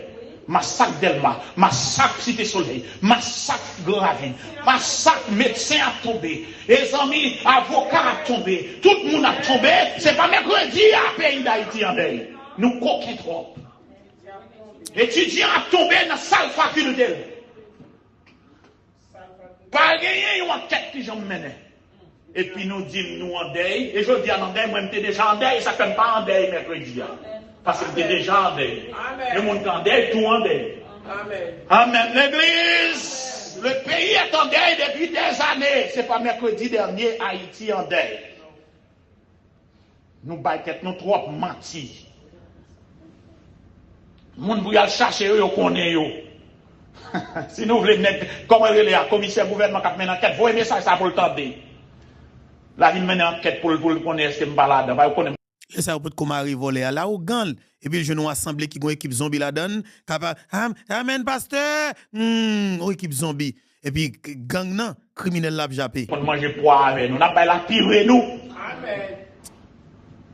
Massacre Delma, massacre Cité Soleil, massacre Gravine, massacre médecin a tombé, les amis avocats a tombé, tout le monde a tombé, c'est pas mercredi à pays d'Haïti en deuil. Nous coquons trop. Étudiants a tombé dans la salle faculté. Pas gagner une enquête qui j'en menais. Et puis nous disons nous en deuil. Et je dis en deuil, moi j'étais déjà en deuil, ça ne fait pas en deuil mercredi. Parce que j'étais déjà en deuil. Le monde en deuil, tout en deuil. Amen. Amen. L'église, le pays est en deuil depuis des années. Ce n'est pas mercredi dernier, Haïti en deuil. Nous baillons nous trop menti. Moun pou yal chercher yo connaît yo. Si nous voulons comment relais commissaire gouvernement qui mène enquête, voyez message ça pour le tendre. La vie mène enquête pour connaître ce balade, va connaître. Et ça peut comment arriver voler là au gang et puis je nous assemblée qui gon équipe zombie la donne, capable amen pasteur. Équipe zombie et puis gang nan criminel l'a jappé. On manger poids avec nous, n'a pas la pire nous. Amen.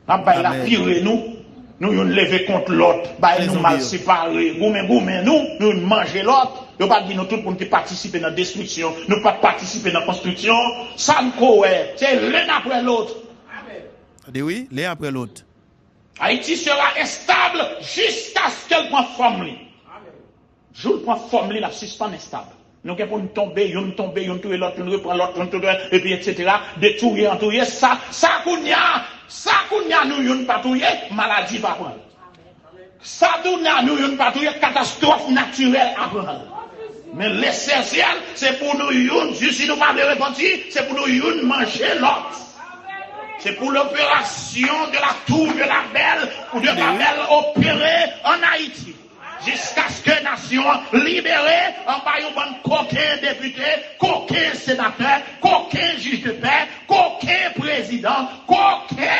N'a pas la pire nous. Nous yon lever contre l'autre, bah nous mal séparés, goumé nous manger l'autre. Yo pas dit nous tout pour nous participer dans la destruction, nous pas participer dans la construction, ça nous c'est l'un après l'autre. Amen. Oui, l'un après l'autre. Haïti sera instable jusqu'à ce qu'elle prenne forme. Amen. Jour prend forme la suspend instable. Nous pour nous tomber, yon touyer l'autre, nous reprend l'autre, et puis etc. Détruire, entourer ça kounya nous yon patouye, maladie va prendre. Ça nous yon patouye, catastrophe naturelle à prendre. Mais l'essentiel, c'est pour nous yon, si nous pas de repentir, c'est pour nous yon manger l'autre. C'est pour l'opération de la tour de la belle ou de Babel opérée en Haïti. Jusqu'à ce que la nation libérée, en bas yon bon coquin député, coquin sénateur, coquin juge de paix, coquin président, coquin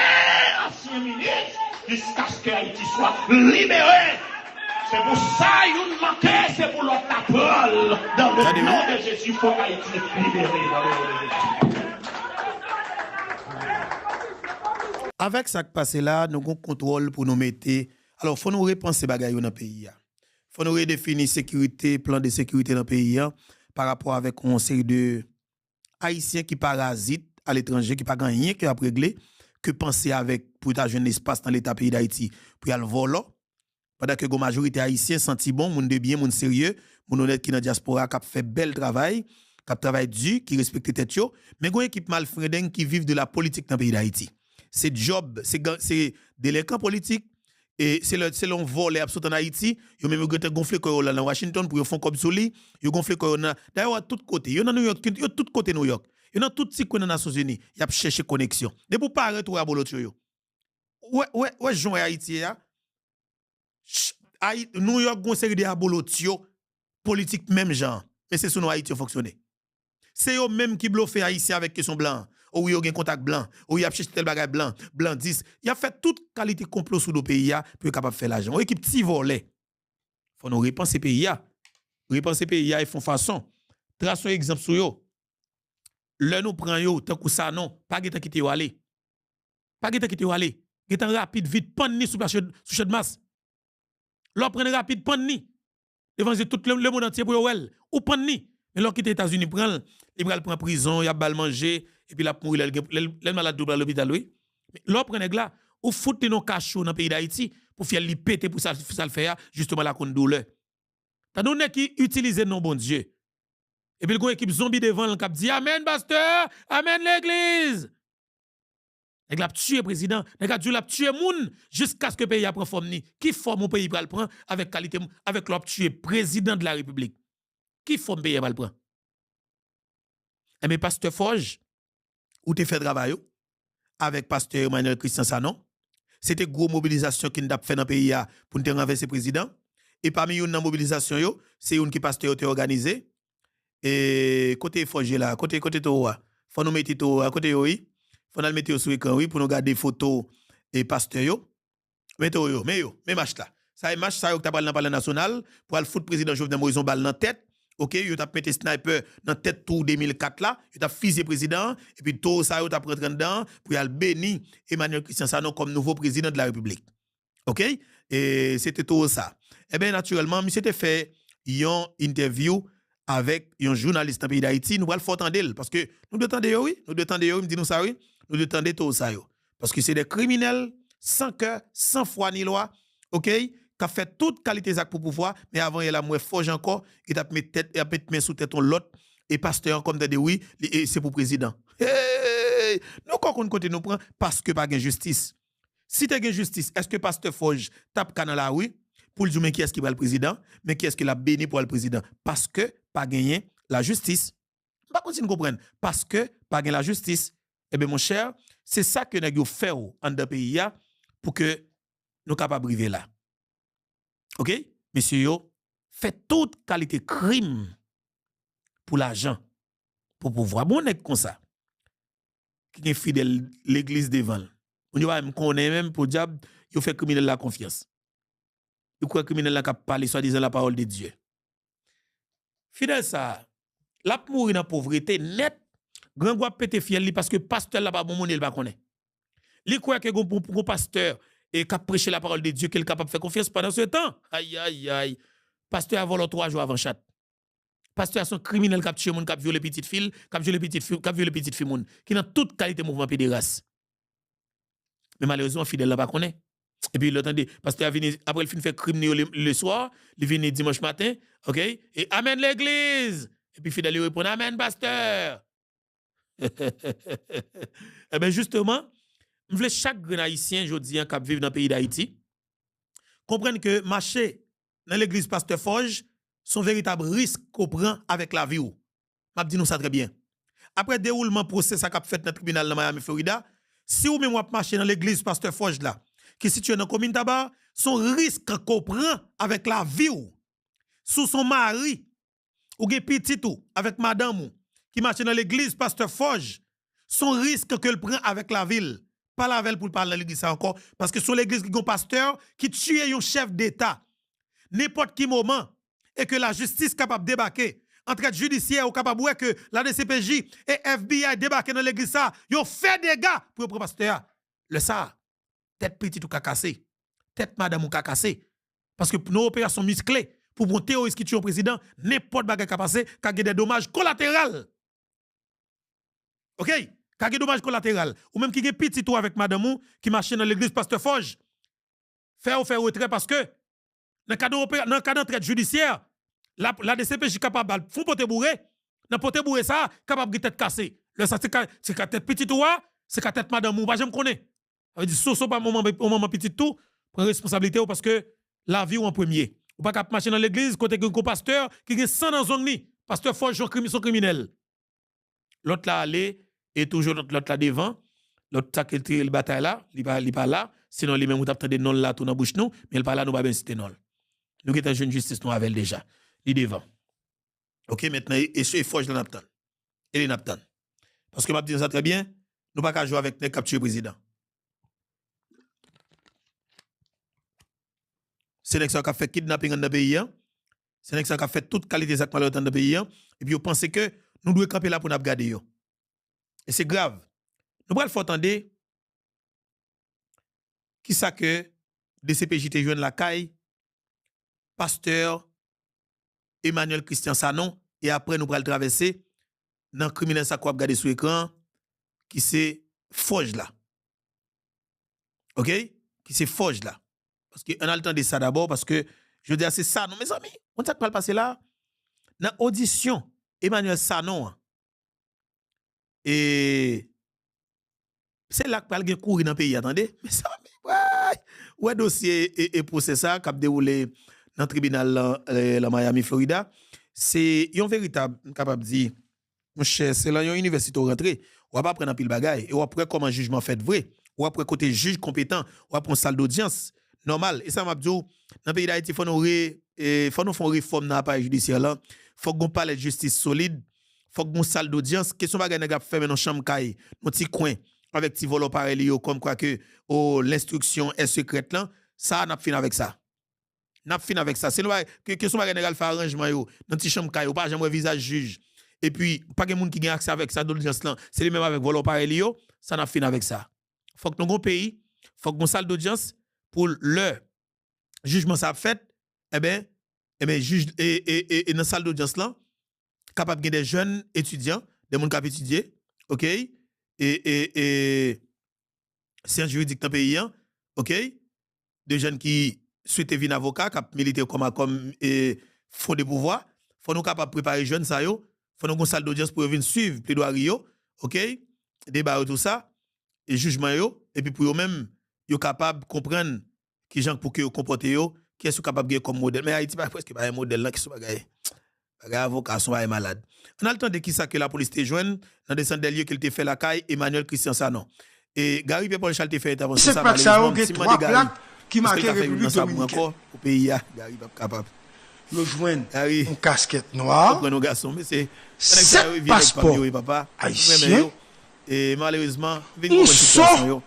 ancien ministre, jusqu'à ce que Haïti soit libérée. C'est pour ça yon manquait, c'est pour l'autre la parole. Dans le nom de Jésus, faut Haïti libérée. Avec ça qui passe là, nous avons contrôle pour nous mettre. Alors, il faut nous repenser bagaille dans le pays. Faut nous redéfinir sécurité, plan de sécurité dans le pays par rapport avec une série de Haïtiens qui parasitent à l'étranger, qui n'ont rien que à régler, que penser avec pour un espace dans l'État pays d'Haïti pour y aller voler. Pendant que la majorité haïtienne senti bon, moun de bien, moun sérieux, moun honnête qui dans la diaspora, qui fait bel travail, qui travaille dur, qui respecte tête yo, mais une équipe malfredeng qui vivent de la politique dans le pays d'Haïti. c'est job, c'est délinquant politique. Et c'est l'on vol absolument en Haïti. Ils ont même gonflé là dans Washington pour faire comme Souli. Ils ont gonflé d'ailleurs à tous côtés. Ils ont dans New York, ils ont tous côtés New York. Ils ont tout petit coin dans les Nations Unies. Ils ont cherché connexion. De pour pas retourner à Bolotio. Ouais, Jean Haïti ya. New York gon série de abolotio politique même genre. Mais c'est sous nous Haïti fonctionner. C'est eux même qui bluffent Haïti avec question blanc. Ou yo gen contact blanc, ou y a cherché tel bagage blanc, blanc 10. Il a fait toute qualité complot sous nos pays pour capable faire l'argent. Ou équipe petit volet. Faut nous repenser pays Repenser pays ils font façon. Traçons exemple sur yo. Le nous prend yo tant que ça non, pas geta quitter yo aller. Pas geta quitter yo aller. Geta rapide vite pan ni sous champ de masse. L'on prend rapide pan ni. Devant tout le monde entier pour yo wel. Ou pan ni. Mais l'on quitte États-Unis prend il va prendre prison, il a bal manger et puis la mourir le malade double à l'hôpital oui. Mais l'on prend là ou foutre nos cachot dans le pays d'Haïti pour faire li péter pour ça le faire justement la contre douleur. T'as donné qui utilise non bon Dieu. Et puis le équipe zombie devant le cap dit amen pasteur, amen l'église. Nèg l'a tué président, nèg a Dieu l'a tué moun jusqu'à ce que le pays a prend forme ni. Qui forme mon pays pral prend avec qualité avec l'a tué président de la République. Qui forme pays pral prend? Eh mais pasteur Forge ou te fait travail avec pasteur Emmanuel Christian Sanon, c'était gros mobilisation qui n'a fait dans le pays pour te renverser président et parmi une mobilisation yo, c'est une qui pasteur te organisé et côté Forge là, côté to faut nous mettre to à côté oui, faut nous mettre sur écran oui pour nous garder photos et pasteur yo. Mais match là. Ça match ça yo que t'a parlé dans le palais national pour aller foutre président Jovenel Moïse balle dans tête. OK, yo t'a mis sniper dans tête tour 2004 là, yo t'a fusillé président et puis tout ça yo t'a rentré dedans pour y aller béni Emmanuel Christian Sanon comme nouveau président de la République. OK? Et c'était tout ça. Eh bien naturellement, monsieur t'a fait une interview avec un journaliste dans le pays d'Haïti, nous va le faire entendre parce que nous attendons oui, nous attendons me dit nous ça oui, nous attendons tout ça yo parce que c'est des criminels sans cœur, sans foi ni loi. OK? Qui a fait toute qualité d'acte pour pouvoir, mais avant il a moins forge encore, il a mis tête, il a mis main sous tête on l'autre et pasteur comme dit oui, c'est pour président. Hey! Nous quand côté nous prend parce que pas de justice. Si tu as justice, est-ce que pasteur Forge tape canal là oui pour dire mais qui est-ce qui va le président, mais qui est-ce qui l'a béni pour le président parce que pas gagné la justice. Pas continuer comprendre parce que pas gagné la justice. Eh bien mon cher, c'est ça que nous fait en dans pays pour que nous capables arriver là. OK? Monsieur yo, fait toute qualité crime pour l'argent, pour pouvoir. Bon, nèg comme ça. Qui est fidèle l'église devant. On va me connaître même pour diable, yo fait criminel la confiance. Yo croit criminel la cap parler soi-disant la parole de Dieu. Fidèle ça, la mourir dans pauvreté net, grand gwa pété fiel parce que pasteur là pas bon monde il pas connaît. Li croit que gon pasteur et qui a prêché la parole de Dieu, qu'il est capable de faire confiance pendant ce temps. Aïe, aïe, aïe. Pasteur a volé 3 jours avant chat. Pasteur a son criminel qui a tué moun, qui a violé petite fille, qui a violé petite fille, qui n'a toute qualité de mouvement pédéraste. Mais malheureusement, fidèle là pas connaît. Et puis, l'attendez, pasteur a venu, après il fin faire crime le soir, il vient dimanche matin, OK? Et amen l'église. Et puis, fidèle répond, amen, pasteur. Eh bien, justement, je veux chaque haïtien aujourd'hui qui vit dans le pays d'Haïti comprendre que marcher dans l'église Pasteur Forge son véritable risque qu'on prend avec la vie. Je dis nous ça très bien. Après déroulement procès ça qu'a fait dans le tribunal de Miami Florida, si vous même marcher dans l'église Pasteur Forge là qui est située dans la commune Tabar, son risque qu'on prend avec la vie sous son mari ou gen petit ou avec madame qui marche dans l'église Pasteur Forge, son risque que le prend avec la ville. Pas la veille pour parler dans l'église encore, parce que sur l'église qui a un pasteur qui tue un chef d'État, n'importe qui moment, et que la justice est capable de débarquer, enquête judiciaire ou capable de que la DCPJ et FBI débarquent dans l'église, ça, ils ont fait des gars pour le pasteur. Le ça, tête petite ou cassée, tête madame ou cassée, parce que nos opérations musclées, pour un terroriste qui tue un président, n'importe quoi qui a passé, qui a des dommages collatéraux. OK? Qui a des dommages collatéraux. Ou même qui a petit tout avec madame ou qui marche dans l'église Pasteur Forge. Faire retrait parce que, dans le cas d'entraide judiciaire, la DCPJ est capable de faire pote bourré. Dans pote bourré ça, capable de tête cassée. Le ça, c'est tête petit ou c'est tête madame ou, pas je me connais. Ça veut dire, soso pas moment petit tout, prend responsabilité parce que la vie ou en premier. Ou pas qu'à marcher dans l'église, côté que pasteur, qui est sans dans zone ni, pasteur fort, son criminel. L'autre là, allé, et toujours l'autre là devant, l'autre ça qui tire le bataille là, il pas là, sinon lui même ou t'as des non là tout dans bouche nous, mais il pas là nous pas bien citer non. Nous qui est jeune justice nous avec déjà, il devant. OK, maintenant et ce forge là n'attend. Et il n'attend. Parce que m'a dit ça très bien, nous pas qu'à jouer avec les capture président. C'est nèg ça qui a fait kidnapping dans le pays, c'est nèg ça qui a fait toute qualité des actes malheureux dans le pays, et puis vous pensez que nous devons camper là pour nous garder yo. Et c'est grave. Nous pral faut attendre qui ça que DCPJ te joine la caille pasteur Emmanuel Christian Sanon et après nous pral traverser dans criminel ça qu'on a regardé sur écran qui c'est Forge là. OK? Qui c'est Forge là. Parce que on a le temps de ça d'abord parce que je veux dire c'est ça non mes amis, on t'a pas passer là dans audition Emmanuel Sanon et c'est là que parle courir dans le pays attendez mais ça ouais dossier et procès ça qui a déroulé dans le tribunal la Miami Florida c'est un véritable capable dire mon cher c'est là une université rentrée on va pas prendre un pile bagaille et on après comment jugement fait vrai ou après côté juge compétent ou après une salle d'audience normal et ça m'a dit dans le pays d'Haïti faut nous faire réforme dans l'appareil judiciaire là faut qu'on palais de justice solide faut qu'on salle d'audience question bagaille n'a fait dans chambre caille dans petit coin avec petit volo pareil comme quoi que l'instruction est secrète là ça n'a fini avec ça c'est que question bagaille n'a fait arrangement yo dans petit chambre caille pas jamais visage juge et puis pas de monde qui gagne accès avec ça d'audience là c'est les même avec volo pareil ça n'a fini avec ça faut que nos pays faut qu'on salle d'audience pour le jugement ça fait eh ben juge et dans salle d'audience là capable de des jeunes étudiants des monde qui étudier OK et c'est un juridique dans le pays OK des jeunes qui souhaitent venir avocat qui militer comme fond de pouvoir faut nous capable préparer jeunes ça yo faut nous une salle d'audience pour venir suivre plaidoirie OK débat tout ça et jugement yo et puis pour eux même yo capable comprendre qui gens pour que yo comporter yo qui est capable de comme modèle mais Haïti pas presque pas un modèle là qui sont bagaille avocat sont pas malade on a le temps de qui ça que la police te joine dans descente des lieux qu'il te fait la caille Emmanuel Christian Sanon et Gary Paul Charles te fait intervention ça malheureusement c'est trois plaques qui marquent République Dominicaine au pays Gary pas capable le joindre une casquette noire nos garçons mais c'est 7 passeports haïtiens et malheureusement une situation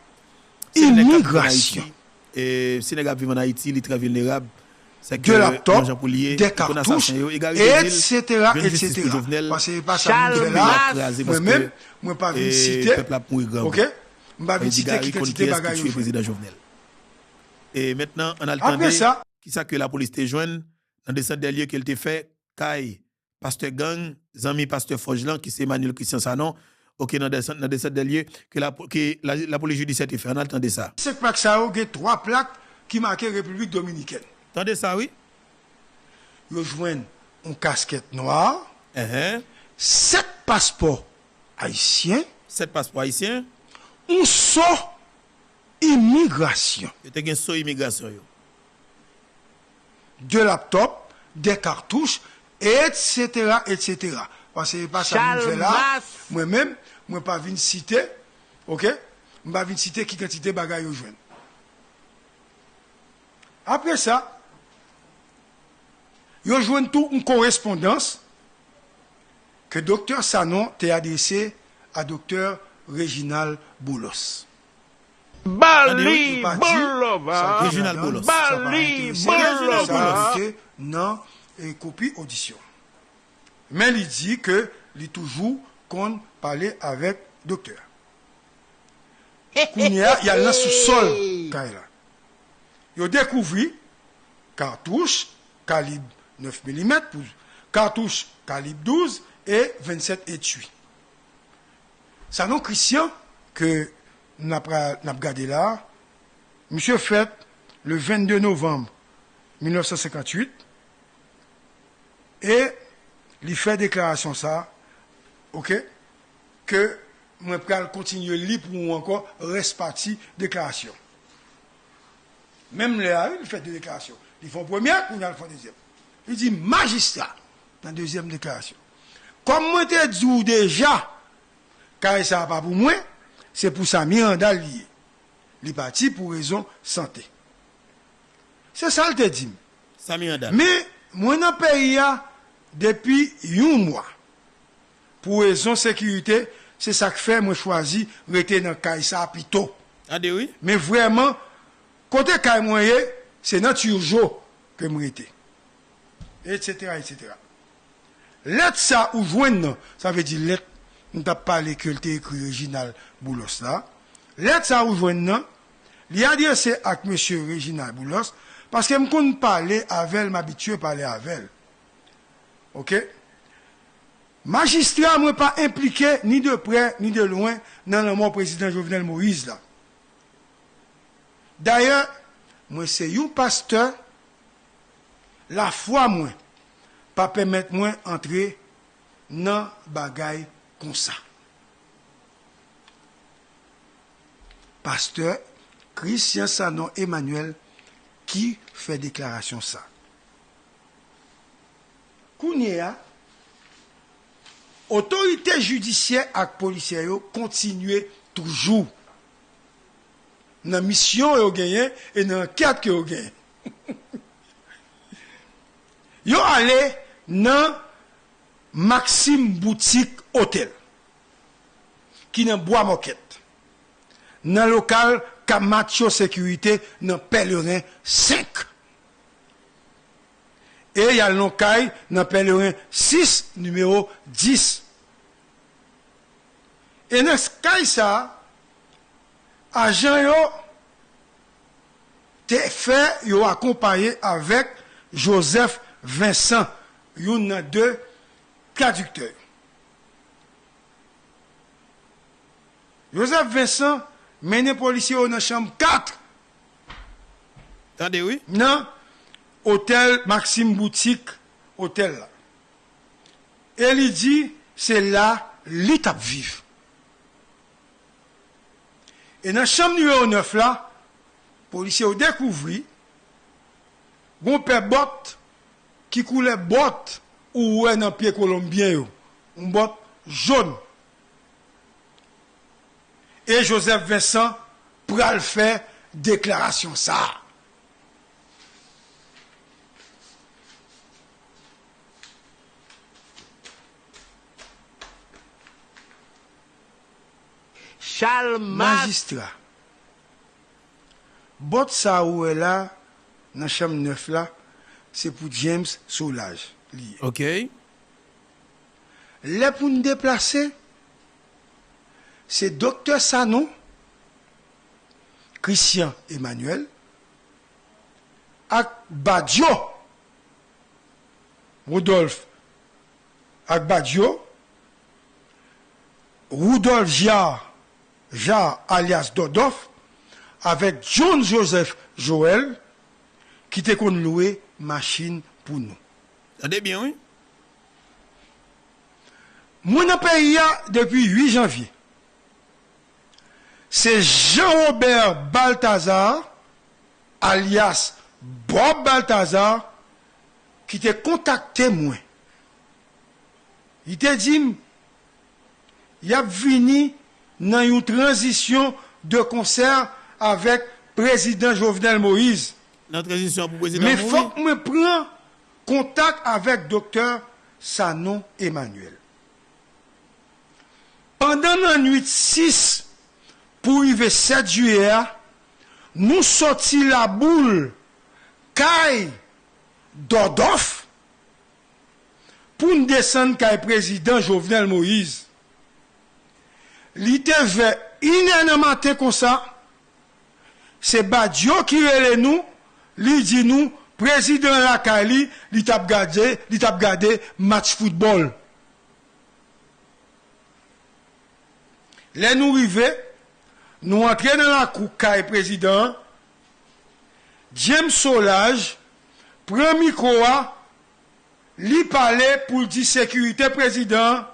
immigration et Sénégal vivent en Haïti il est très vulnérable c'est que de laptop, des cartouches, etc. Parce que pas ça là, moi-même, moi pas venir citer, ok? Je pas venir citer qui quantité bagaille au président Jovenel. Et maintenant, on a le temps de qui ça que la police te joine dans des centres de lieux qu'elle te fait, Kai, pasteur Gang, Zami pasteur Forgelan, qui c'est Emmanuel Christian Sanon, ok, dans des centres de lieux que la police judiciaire te fait. On a le temps de ça. C'est plaque ça, il y a 3 plaques qui marquent République Dominicaine. Attendez ça, oui? Ils joignent une casquette noire, 7 passeports haïtiens, 7 passeports haïtiens, un saut immigration. Il y a un saut immigration. De laptop, des cartouches, etc. Parce que pas ça me fait là, moi-même, moi pas venir citer, ok? Je pas venir citer qui quantité bagaille au joint. Après ça, ils joignent tout une correspondance que Dr Sanon t'a adressé à Dr Réginald Boulos. Bali Boulova. Réginald Boulos. Bali Boulova. Non, et copie audition. Mais il dit que il toujours qu'on parlait avec docteur. Il y a là sous-sol. Il a découvert cartouche calibre 9 mm, cartouche calibre 12 et 27 étui. Ça non Christian que nous avons regardé là, monsieur fait le 22 novembre 1958 et il fait déclaration ça, ok, que moi pral continuer lire pour encore reste partie déclaration. Même là, il fait des déclarations. Ils font première, on a le font deuxième. Il dit magistrat dans deuxième déclaration. Comme moi te dit déjà, car ça pas pour moi, c'est pour ça Miranda lié. Il est parti pour raison santé. C'est ça le te dit. Ça Miranda. Mais moi dans le pays depuis un mois pour raison sécurité, c'est ça que fait moi choisi rester dans Kaisa plutôt. Ah oui. Mais vraiment côté Kaisa moyen, c'est nature jo que me rester. Etc. Lettre ça ou joindre, ça veut dire lettre, on t'a parlé que le écrit original Boulos là. Lettre ça ou joindre, il a dit c'est avec monsieur Reginald Boulos parce que me connait parler avec elle, m'habitué parler avec elle. OK? Magistrat moi pas impliqué ni de près ni de loin dans le mort président Jovenel Moïse là. D'ailleurs, moi c'est un pasteur la foi moi pas permettre moi entrer dans bagaille comme ça. Pasteur Christian Sanon Emmanuel qui fait déclaration ça. Kounia autorité judiciaire et policière continuent toujours dans mission yo gagné et dans enquête que yo gagné. Yo allé dans Maxime Boutique Hôtel qui dans Bois Moquette dans local Camacho Sécurité dans Pèlerin 5 et il y a le local dans Pèlerin 6 numéro 10 et dans ce cas ça agent yo te fait yo accompagné avec Joseph Vincent, yon deux traducteurs. Joseph Vincent mène policier dans la chambre 4. Attendez, oui? Non, hôtel Maxime Boutique, hôtel là. Et il dit, c'est là, l'étape vive. Et dans la chambre numéro 9 là, policier a découvert, bon père botte, qui coulait botte ou ouais dans pied colombien, une botte jaune. Et Joseph Vincent pral faire déclaration ça. Charles magistrat. Botte ça ou est là dans chambre 9 là, c'est pour James Soulage. Lié. OK. Là pour nous déplacer, c'est docteur Sanon, Christian Emmanuel, ak Badjo, Rodolphe, ak Badjo, Rudolph Jar alias Dodoff, avec John Joseph Joël, qui te kon loué machine pour nous. Attendez bien, oui? Moi, dans le pays, depuis 8 janvier, c'est Jean-Robert Balthazar, alias Bob Balthazar, qui t'a contacté moi. Il t'a dit, il a venu dans une transition de concert avec le président Jovenel Moïse. Dans transition pour président Mais il Moïse. faut que je prenne contact avec docteur Sanon Emmanuel. Pendant la nuit 6 pour arriver 7 juillet, nous sortis la boule Kay Dodoff pour nous descendre Kay président Jovenel Moïse. Il était vers 1h du matin comme ça. C'est Badjo qui relève nous, lui dit nous, président la Kali, il t'a gardé match football. Là nous arrivons, nous entrons dans la cour Kay président, James Soulage, prend micro, lui parlait pour dire sécurité président,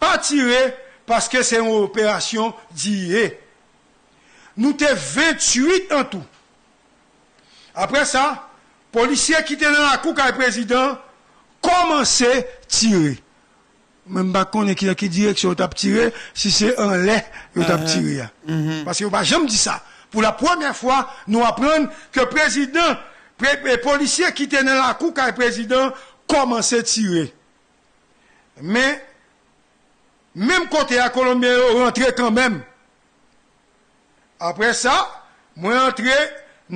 pas tirer, parce que c'est une opération d'hier. Nous t'es 28 en tout. Après ça, policiers qui étaient dans la cour avec le président commençaient à tirer. Même pas qu'on est qui direction t'a tiré, si c'est un lait, il t'a tiré. Parce que on va jamais dire ça. Pour la première fois, nous apprenons que le président, les policiers qui étaient dans la cour avec le président commençaient à tirer. Mais, même côté à Colombie, on rentrait quand même. Après ça, moi rentré